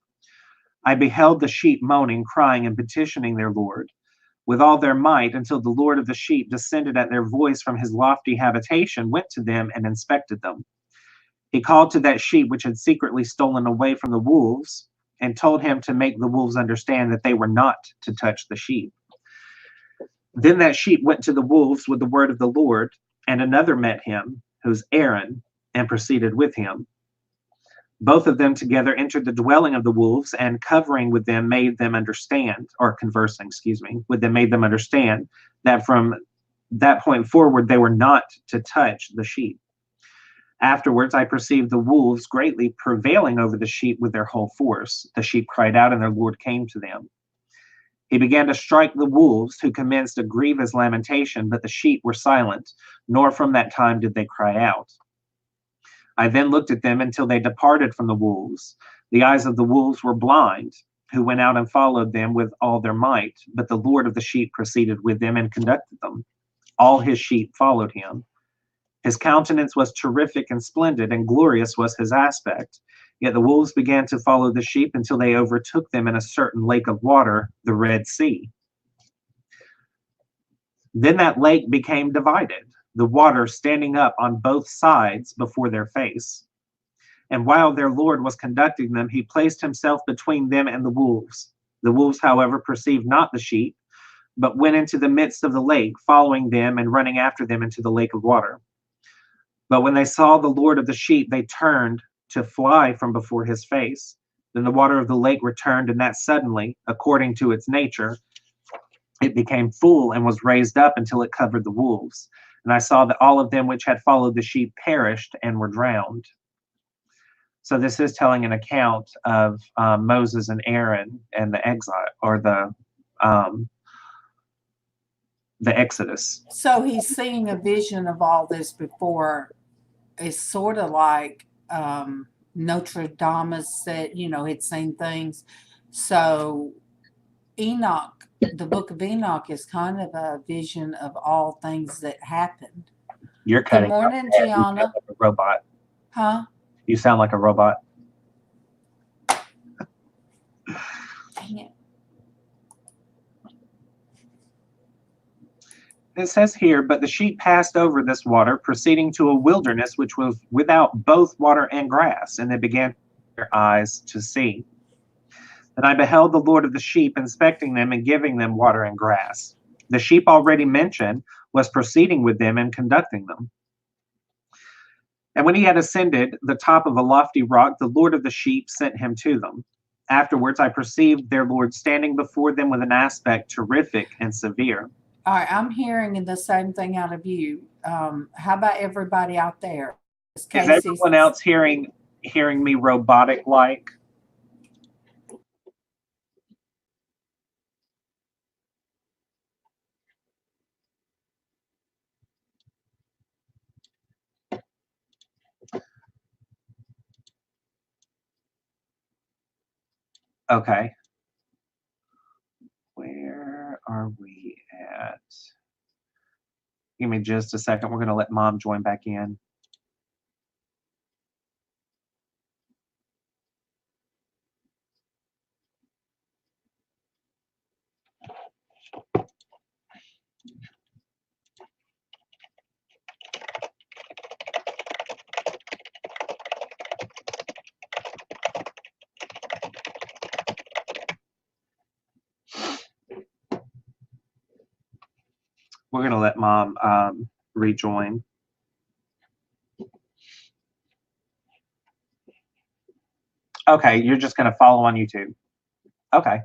I beheld the sheep moaning, crying, and petitioning their Lord with all their might, until the Lord of the sheep descended at their voice from his lofty habitation, went to them, and inspected them. He called to that sheep which had secretly stolen away from the wolves, and told him to make the wolves understand that they were not to touch the sheep. Then that sheep went to the wolves with the word of the Lord, and another met him, who's Aaron, and proceeded with him. Both of them together entered the dwelling of the wolves, and covering with them made them understand, or conversing, excuse me, with them made them understand that from that point forward they were not to touch the sheep. Afterwards, I perceived the wolves greatly prevailing over the sheep with their whole force. The sheep cried out, and their Lord came to them. He began to strike the wolves, who commenced a grievous lamentation, but the sheep were silent, nor from that time did they cry out. I then looked at them until they departed from the wolves. The eyes of the wolves were blind, who went out and followed them with all their might, but the Lord of the sheep proceeded with them and conducted them. All his sheep followed him. His countenance was terrific and splendid, and glorious was his aspect. Yet the wolves began to follow the sheep until they overtook them in a certain lake of water, the Red Sea. Then that lake became divided, the water standing up on both sides before their face. And while their Lord was conducting them, he placed himself between them and the wolves. The wolves, however, perceived not the sheep, but went into the midst of the lake, following them and running after them into the lake of water. But when they saw the Lord of the sheep, they turned to fly from before his face. Then the water of the lake returned, and that suddenly, according to its nature, it became full and was raised up until it covered the wolves. And I saw that all of them which had followed the sheep perished and were drowned. So this is telling an account of Moses and Aaron and the exile, or the Exodus. So he's seeing a vision of all this before. It's sort of like Notre Dame said, had seen things. So Enoch, the book of Enoch, is kind of a vision of all things that happened. You're Good cutting. morning, You sound Gianna. like a robot. Huh? You sound like a robot. Dang it. It says here, but the sheep passed over this water, proceeding to a wilderness which was without both water and grass, and they began their eyes to see. Then I beheld the Lord of the sheep, inspecting them and giving them water and grass. The sheep already mentioned was proceeding with them and conducting them. And when he had ascended the top of a lofty rock, the Lord of the sheep sent him to them. Afterwards, I perceived their Lord standing before them with an aspect terrific and severe. All right, I'm hearing the same thing out of you. How about everybody out there? Is everyone else hearing me robotic like? Okay. Where are we at? Give me just a second. We're going to let Mom join back in. We're going to let Mom rejoin. Okay, you're just going to follow on YouTube. Okay.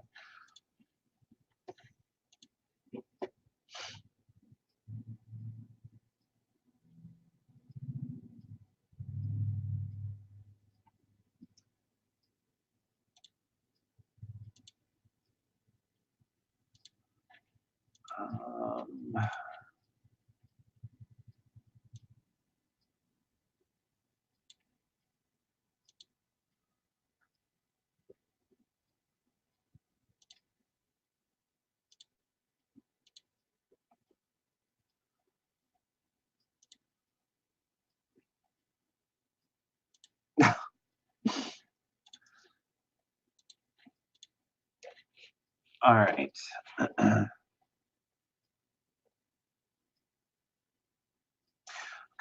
All right.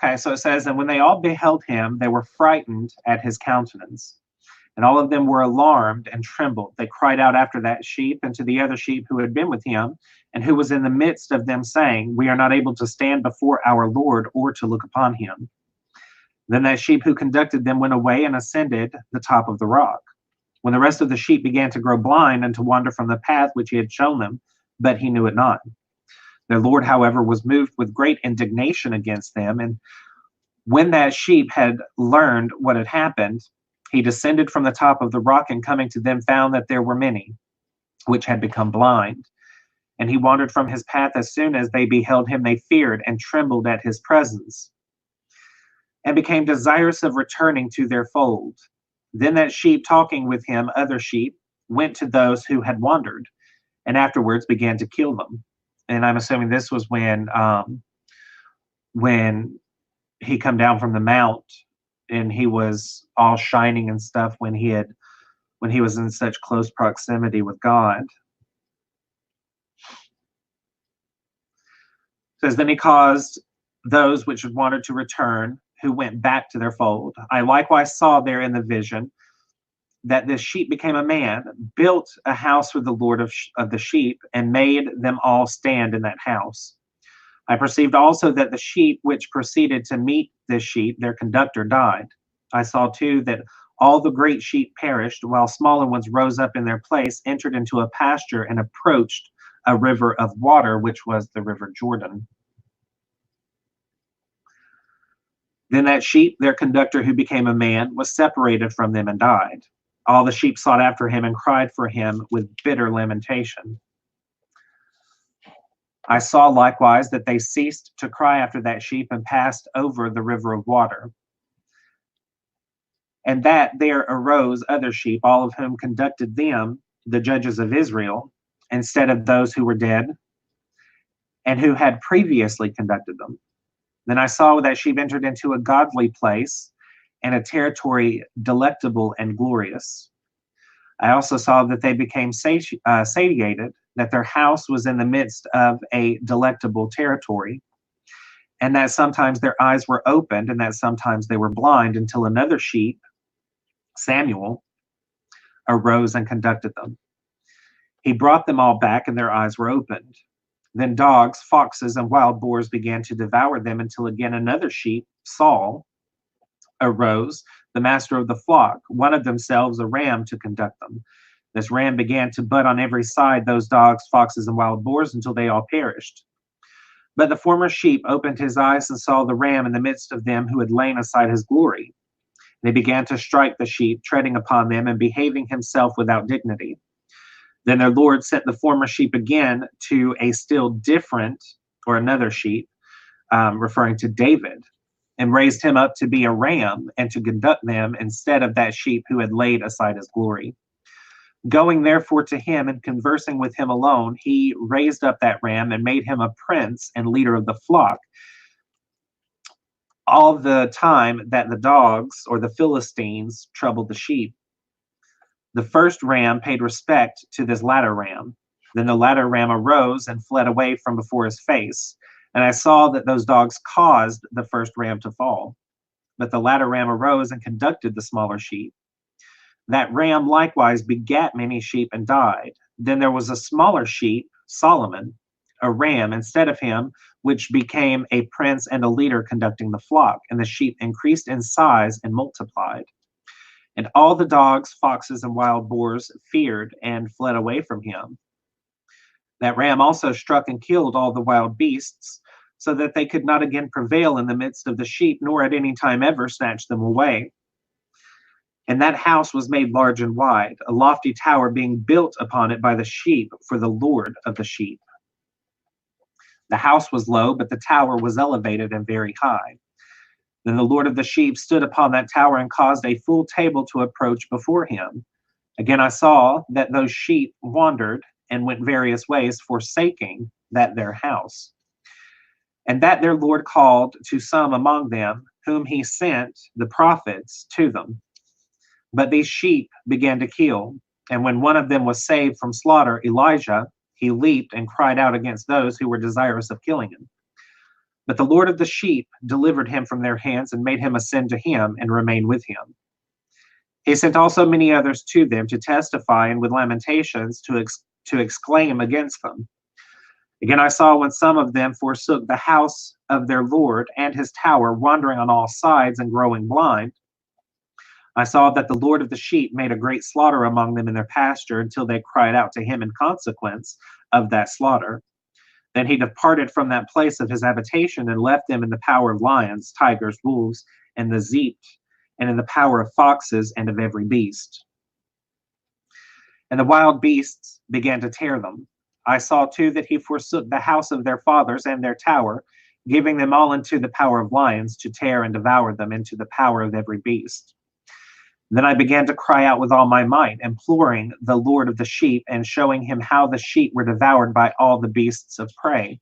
Okay, so it says, and when they all beheld him, they were frightened at his countenance. And all of them were alarmed and trembled. They cried out after that sheep and to the other sheep who had been with him, and who was in the midst of them, saying, we are not able to stand before our Lord or to look upon him. Then that sheep who conducted them went away and ascended the top of the rock. When the rest of the sheep began to grow blind and to wander from the path which he had shown them, but he knew it not. Their Lord, however, was moved with great indignation against them, and when that sheep had learned what had happened, he descended from the top of the rock, and coming to them found that there were many which had become blind. And he wandered from his path. As soon as they beheld him, they feared and trembled at his presence, and became desirous of returning to their fold. Then that sheep, talking with him, other sheep, went to those who had wandered, and afterwards began to kill them. And I'm assuming this was when he come down from the mount, and he was all shining and stuff when he was in such close proximity with God. It says, then he caused those which had wanted to return, who went back to their fold. I likewise saw there in the vision that this sheep became a man, built a house for the Lord of the sheep, and made them all stand in that house. I perceived also that the sheep which proceeded to meet this sheep, their conductor, died. I saw too that all the great sheep perished, while smaller ones rose up in their place, entered into a pasture, and approached a river of water, which was the river Jordan. Then that sheep, their conductor, who became a man, was separated from them and died. All the sheep sought after him and cried for him with bitter lamentation. I saw likewise that they ceased to cry after that sheep and passed over the river of water. And that there arose other sheep, all of whom conducted them, the judges of Israel, instead of those who were dead, and who had previously conducted them. Then I saw that sheep entered into a godly place, and a territory delectable and glorious. I also saw that they became satiated, that their house was in the midst of a delectable territory, and that sometimes their eyes were opened, and that sometimes they were blind, until another sheep, Samuel, arose and conducted them. He brought them all back, and their eyes were opened. Then dogs, foxes, and wild boars began to devour them, until again another sheep, Saul, arose, the master of the flock, one of themselves a ram, to conduct them. This ram began to butt on every side those dogs, foxes, and wild boars, until they all perished. But the former sheep opened his eyes and saw the ram in the midst of them who had lain aside his glory. They began to strike the sheep, treading upon them and behaving himself without dignity. Then their Lord sent the former sheep again to a still different, or another sheep, referring to David, and raised him up to be a ram and to conduct them instead of that sheep who had laid aside his glory. Going therefore to him and conversing with him alone, he raised up that ram and made him a prince and leader of the flock, all the time that the dogs, or the Philistines, troubled the sheep. The first ram paid respect to this latter ram. Then the latter ram arose and fled away from before his face. And I saw that those dogs caused the first ram to fall. But the latter ram arose and conducted the smaller sheep. That ram likewise begat many sheep and died. Then there was a smaller sheep, Solomon, a ram instead of him, which became a prince and a leader conducting the flock. And the sheep increased in size and multiplied. And all the dogs, foxes, and wild boars feared and fled away from him. That ram also struck and killed all the wild beasts, so that they could not again prevail in the midst of the sheep, nor at any time ever snatch them away. And that house was made large and wide, a lofty tower being built upon it by the sheep for the Lord of the sheep. The house was low, but the tower was elevated and very high. Then the Lord of the sheep stood upon that tower and caused a full table to approach before him. Again I saw that those sheep wandered and went various ways, forsaking that their house. And that their Lord called to some among them, whom he sent, the prophets, to them. But these sheep began to kill. And when one of them was saved from slaughter, Elijah, he leaped and cried out against those who were desirous of killing him. But the Lord of the sheep delivered him from their hands and made him ascend to him and remain with him. He sent also many others to them to testify and with lamentations to exclaim against them. Again, I saw when some of them forsook the house of their Lord and his tower, wandering on all sides and growing blind. I saw that the Lord of the sheep made a great slaughter among them in their pasture until they cried out to him in consequence of that slaughter. Then he departed from that place of his habitation and left them in the power of lions, tigers, wolves, and the zeep, and in the power of foxes and of every beast. And the wild beasts began to tear them. I saw too that he forsook the house of their fathers and their tower, giving them all into the power of lions to tear and devour them into the power of every beast. Then I began to cry out with all my might, imploring the Lord of the sheep and showing him how the sheep were devoured by all the beasts of prey.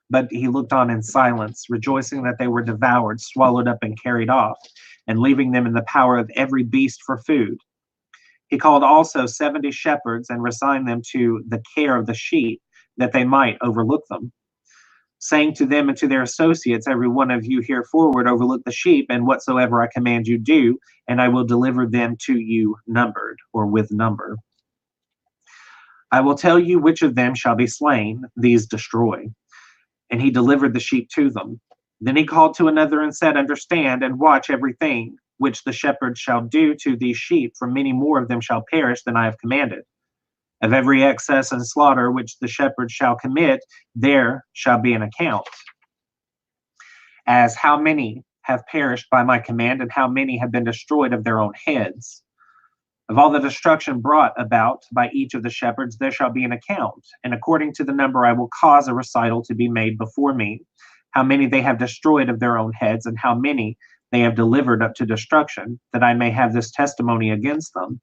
But he looked on in silence, rejoicing that they were devoured, swallowed up, and carried off, and leaving them in the power of every beast for food. He called also 70 shepherds and resigned them to the care of the sheep, that they might overlook them, saying to them and to their associates, every one of you hereforward overlook the sheep, and whatsoever I command you do, and I will deliver them to you numbered, or with number. I will tell you which of them shall be slain, these destroy. And he delivered the sheep to them. Then he called to another and said, understand and watch everything which the shepherds shall do to these sheep, for many more of them shall perish than I have commanded. Of every excess and slaughter which the shepherds shall commit, there shall be an account, as how many have perished by my command, and how many have been destroyed of their own heads. Of all the destruction brought about by each of the shepherds, there shall be an account, and according to the number I will cause a recital to be made before me, how many they have destroyed of their own heads, and how many they have delivered up to destruction, that I may have this testimony against them,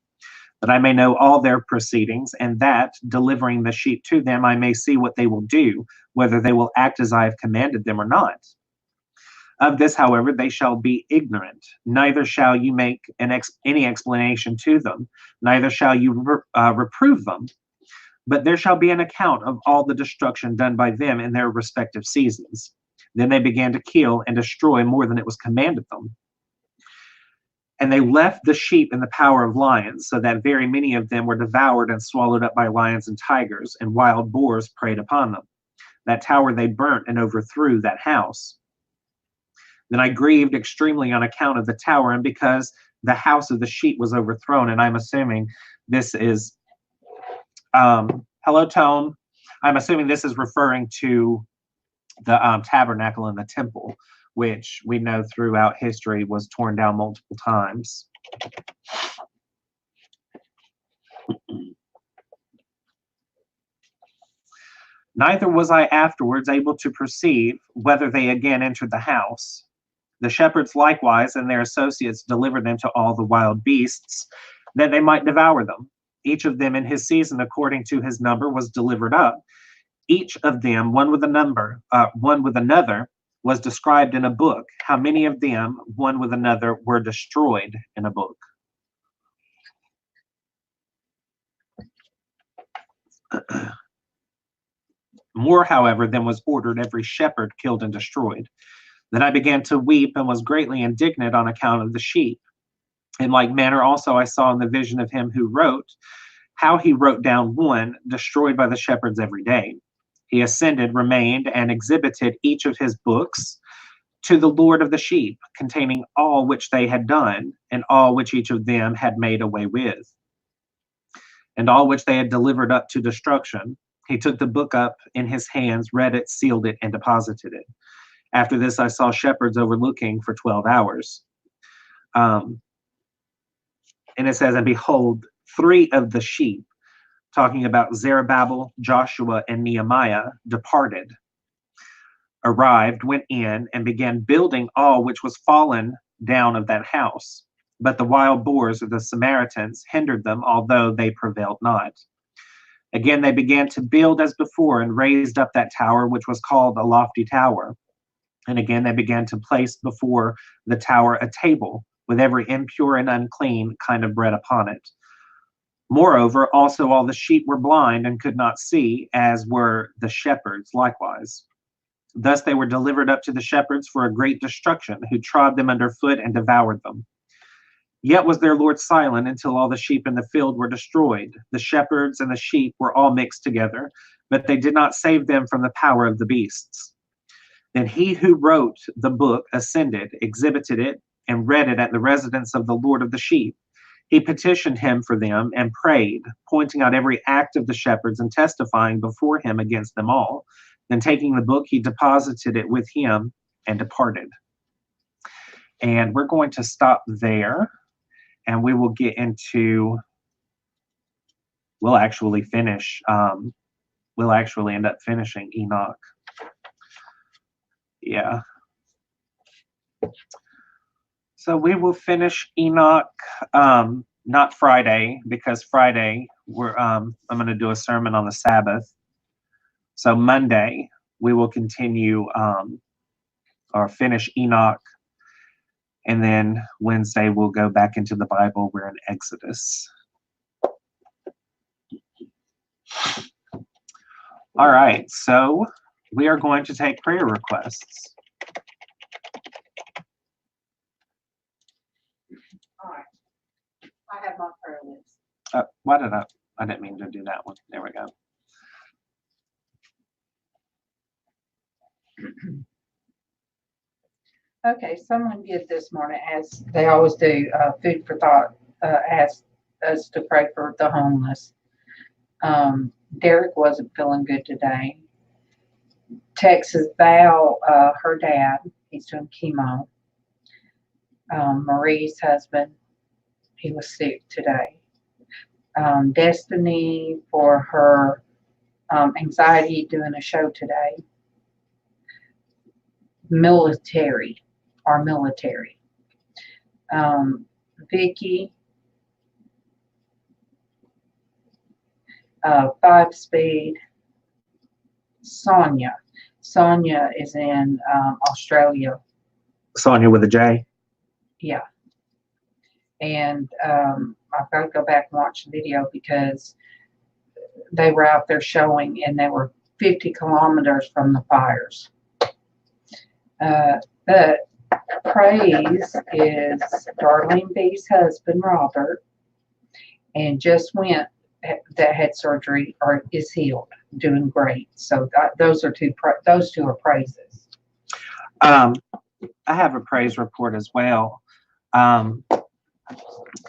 that I may know all their proceedings, and that, delivering the sheep to them, I may see what they will do, whether they will act as I have commanded them or not. Of this, however, they shall be ignorant, neither shall you make any explanation to them, neither shall you reprove them, but there shall be an account of all the destruction done by them in their respective seasons. Then they began to kill and destroy more than it was commanded them. And they left the sheep in the power of lions, so that very many of them were devoured and swallowed up by lions and tigers, and wild boars preyed upon them. That tower they burnt and overthrew that house. Then I grieved extremely on account of the tower, and because the house of the sheep was overthrown. And I'm assuming this is, hello, Tone. I'm assuming this is referring to the tabernacle and the temple, which we know throughout history was torn down multiple times. Neither was I afterwards able to perceive whether they again entered the house. The shepherds likewise and their associates delivered them to all the wild beasts, that they might devour them. Each of them in his season, according to his number, was delivered up. Each of them, one with another, was described in a book. How many of them, one with another, were destroyed in a book? More, however, than was ordered, every shepherd killed and destroyed. Then I began to weep and was greatly indignant on account of the sheep. In like manner also I saw in the vision of him who wrote, how he wrote down one destroyed by the shepherds every day. He ascended, remained, and exhibited each of his books to the Lord of the sheep, containing all which they had done, and all which each of them had made away with, and all which they had delivered up to destruction. He took the book up in his hands, read it, sealed it, and deposited it. After this, I saw shepherds overlooking for 12 hours. And it says, and behold, 3 of the sheep, talking about Zerubbabel, Joshua, and Nehemiah, departed, arrived, went in, and began building all which was fallen down of that house. But the wild boars of the Samaritans hindered them, although they prevailed not. Again, they began to build as before, and raised up that tower, which was called a lofty tower. And again, they began to place before the tower a table with every impure and unclean kind of bread upon it. Moreover, also all the sheep were blind and could not see, as were the shepherds likewise. Thus they were delivered up to the shepherds for a great destruction, who trod them under foot and devoured them. Yet was their Lord silent until all the sheep in the field were destroyed. The shepherds and the sheep were all mixed together, but they did not save them from the power of the beasts. Then he who wrote the book ascended, exhibited it, and read it at the residence of the Lord of the sheep. He petitioned him for them and prayed, pointing out every act of the shepherds and testifying before him against them all. Then taking the book, he deposited it with him and departed. And we're going to stop there, and we will get into, we'll actually end up finishing Enoch. Yeah. So we will finish Enoch, not Friday, because Friday I'm going to do a sermon on the Sabbath. So Monday we will continue or finish Enoch, and then Wednesday we'll go back into the Bible. We're in Exodus. All right, so we are going to take prayer requests. All right. I have my prayer list. I didn't mean to do that one. There we go. Okay, someone did this morning, as they always do, food for thought, asked us to pray for the homeless. Derek wasn't feeling good today. Texas Val, her dad, he's doing chemo. Marie's husband, he was sick today. Destiny for her anxiety doing a show today. Our military. Vicky, 5-speed. Sonia is in Australia. Sonia with a J. Yeah. And I've got to go back and watch the video because they were out there showing and they were 50 kilometers from the fires. But praise is Darlene B's husband, Robert, and just went, that had surgery or is healed, doing great. So those two are praises. I have a praise report as well.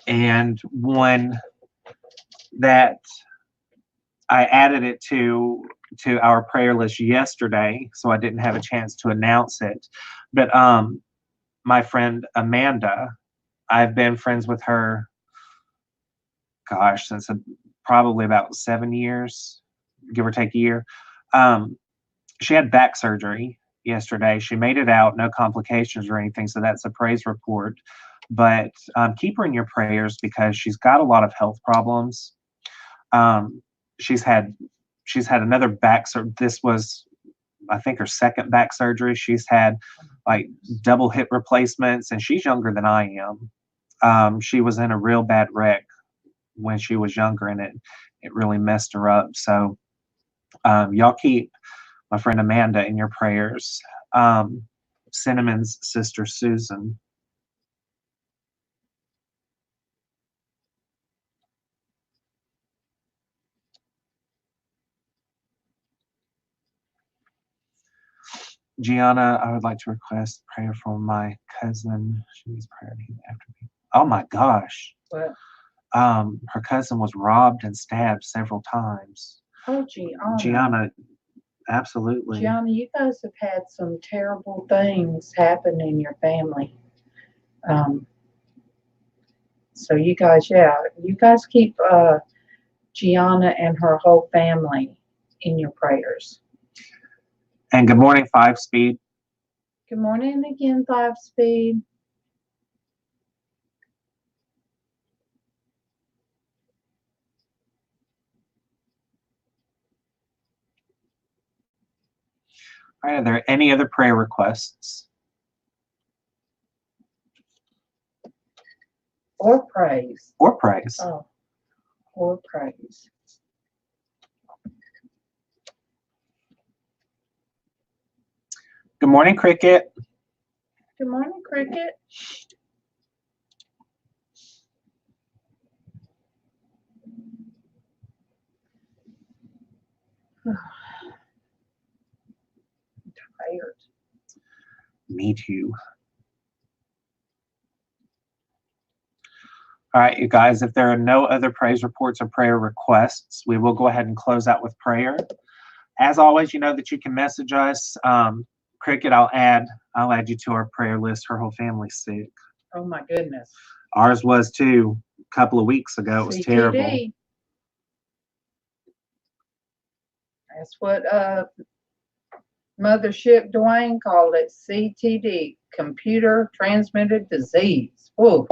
And one that I added it to our prayer list yesterday, so I didn't have a chance to announce it. But my friend Amanda, I've been friends with her, since probably about 7 years, give or take a year. She had back surgery yesterday. She made it out, no complications or anything, so that's a praise report. But keep her in your prayers because she's got a lot of health problems. She's had another back surgery. This was, I think, her second back surgery. She's had like double hip replacements, and she's younger than I am. She was in a real bad wreck when she was younger, and it really messed her up. So y'all keep my friend Amanda in your prayers. Cinnamon's sister Susan. Gianna, I would like to request prayer for my cousin. She needs prayer after me. Oh my gosh. What? Her cousin was robbed and stabbed several times. Oh, Gianna, absolutely. Gianna, you guys have had some terrible things happen in your family. So you guys keep Gianna and her whole family in your prayers. And good morning, 5-speed. Good morning again, 5-speed. All right, are there any other prayer requests? Or praise. Or praise. Oh, or praise. Good morning, Cricket. Good morning, Cricket. Tired. Me too. All right, you guys, if there are no other praise reports or prayer requests, we will go ahead and close out with prayer. As always, you know that you can message us. Cricket, I'll add you to our prayer list. Her whole family's sick. Oh my goodness. Ours was too a couple of weeks ago. It was CTD. terrible. That's what Mothership Dwayne called it, CTD, computer transmitted disease. Whoa.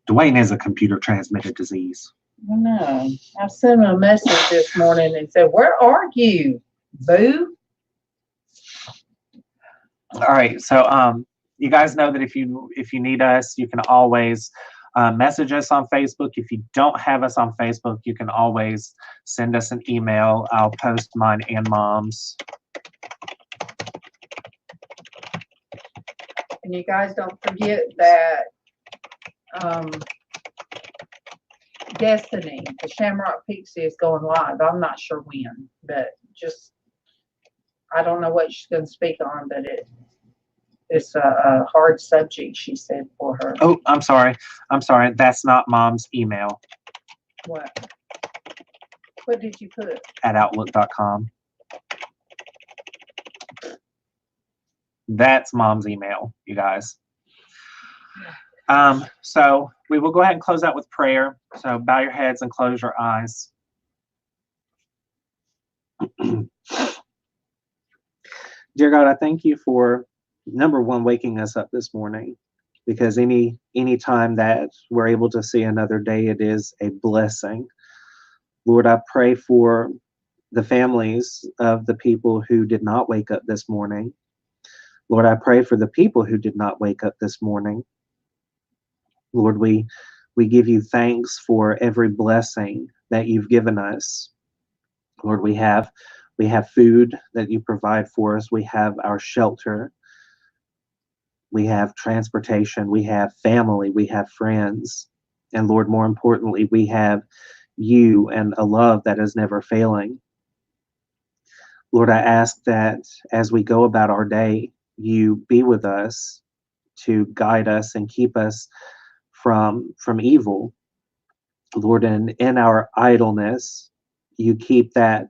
Dwayne is a computer transmitted disease. I know. I sent him a message this morning and said, "Where are you, boo?" All right, so you guys know that if you need us, you can always message us on Facebook. If you don't have us on Facebook, you can always send us an email. I'll post mine and Mom's. And you guys don't forget that Destiny, the Shamrock Pixie, is going live. I'm not sure when, but just, I don't know what she's going to speak on, but it's a hard subject, she said, for her. Oh, I'm sorry. That's not Mom's email. What? What did you put? At outlook.com. That's Mom's email, you guys. So we will go ahead and close out with prayer. So bow your heads and close your eyes. Dear God, I thank you for, number one, waking us up this morning, because any time that we're able to see another day, it is a blessing. Lord, I pray for the families of the people who did not wake up this morning. Lord, I pray for the people who did not wake up this morning. Lord, we give you thanks for every blessing that you've given us. Lord, we have food that you provide for us. We have our shelter. We have transportation. We have family. We have friends. And Lord, more importantly, we have you and a love that is never failing. Lord, I ask that as we go about our day, you be with us to guide us and keep us from evil. Lord, and in our idleness, you keep the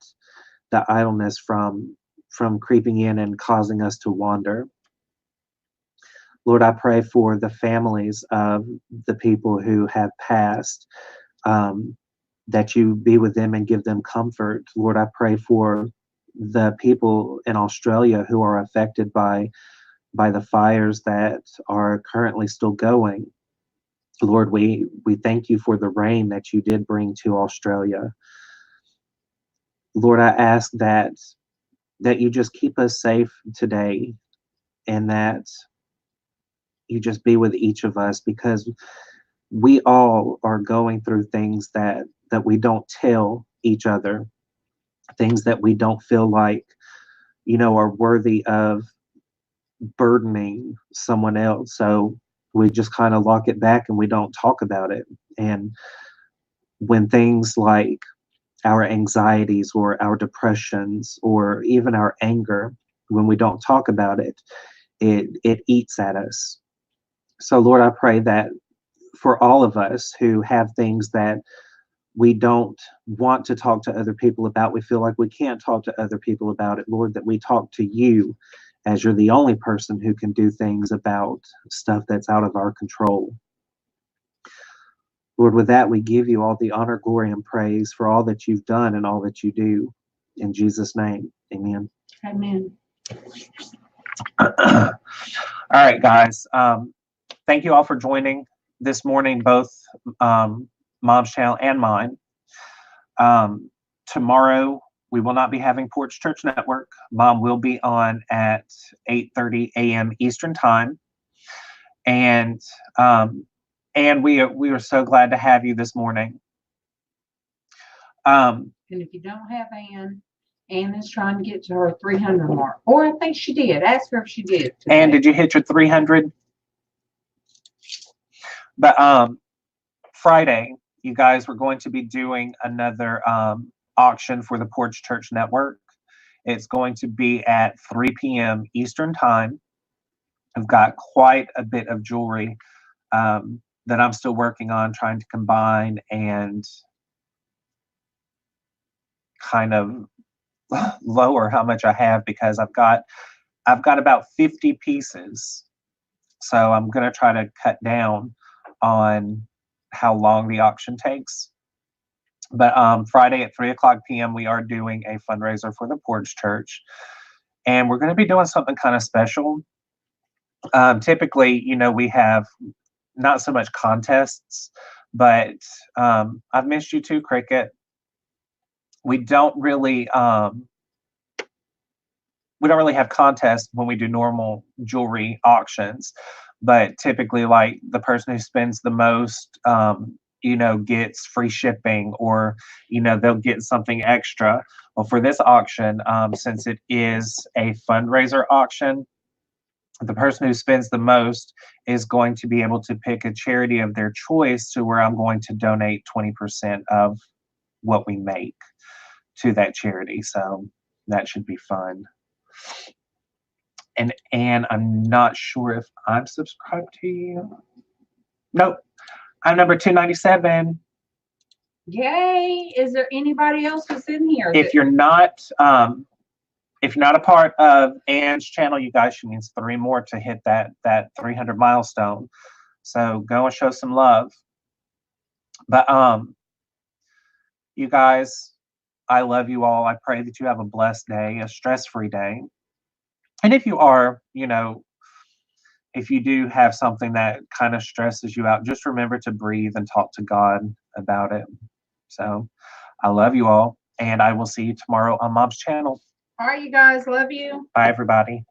idleness from creeping in and causing us to wander. Lord, I pray for the families of the people who have passed, that you be with them and give them comfort. Lord, I pray for the people in Australia who are affected by the fires that are currently still going. Lord, we thank you for the rain that you did bring to Australia. Lord, I ask that you just keep us safe today, and that you just be with each of us, because we all are going through things that we don't tell each other, things that we don't feel like, are worthy of burdening someone else. So we just kind of lock it back and we don't talk about it. And when things like our anxieties or our depressions or even our anger, when we don't talk about it, it eats at us. So Lord, I pray that for all of us who have things that we don't want to talk to other people about, we feel like we can't talk to other people about it, Lord, that we talk to you, as you're the only person who can do things about stuff that's out of our control. Lord, with that, we give you all the honor, glory, and praise for all that you've done and all that you do. In Jesus' name, amen. Amen. All right, guys. Thank you all for joining this morning, both Mom's channel and mine. Tomorrow, we will not be having Porch Church Network. Mom will be on at 8:30 a.m. Eastern Time. And we are so glad to have you this morning. And if you don't have Ann is trying to get to her 300 mark. Or I think she did. Ask her if she did. And did you hit your 300? But Friday, you guys, were going to be doing another auction for the Porch Church Network. It's going to be at 3 p.m. Eastern Time. I've got quite a bit of jewelry that I'm still working on, trying to combine and kind of lower how much I have, because I've got about 50 pieces. So I'm going to try to cut down on how long the auction takes. But Friday at 3:00 p.m., we are doing a fundraiser for the Porch Church. And we're going to be doing something kind of special. Typically, we have not so much contests, but I've missed you too, Cricket. We don't really have contests when we do normal jewelry auctions, but typically, like, the person who spends the most gets free shipping, or they'll get something extra. Well, for this auction, since it is a fundraiser auction, the person who spends the most is going to be able to pick a charity of their choice, to where I'm going to donate 20% of what we make to that charity. So that should be fun. And I'm not sure if I'm subscribed to you. Nope. I'm number 297. Yay! Is there anybody else that's in here? If you're not a part of Ann's channel, you guys, she needs 3 more to hit that 300 milestone. So go and show some love. But you guys, I love you all. I pray that you have a blessed day, a stress-free day. And if you are, if you do have something that kind of stresses you out, just remember to breathe and talk to God about it. So I love you all, and I will see you tomorrow on Mom's channel. All right, you guys, love you. Bye, everybody.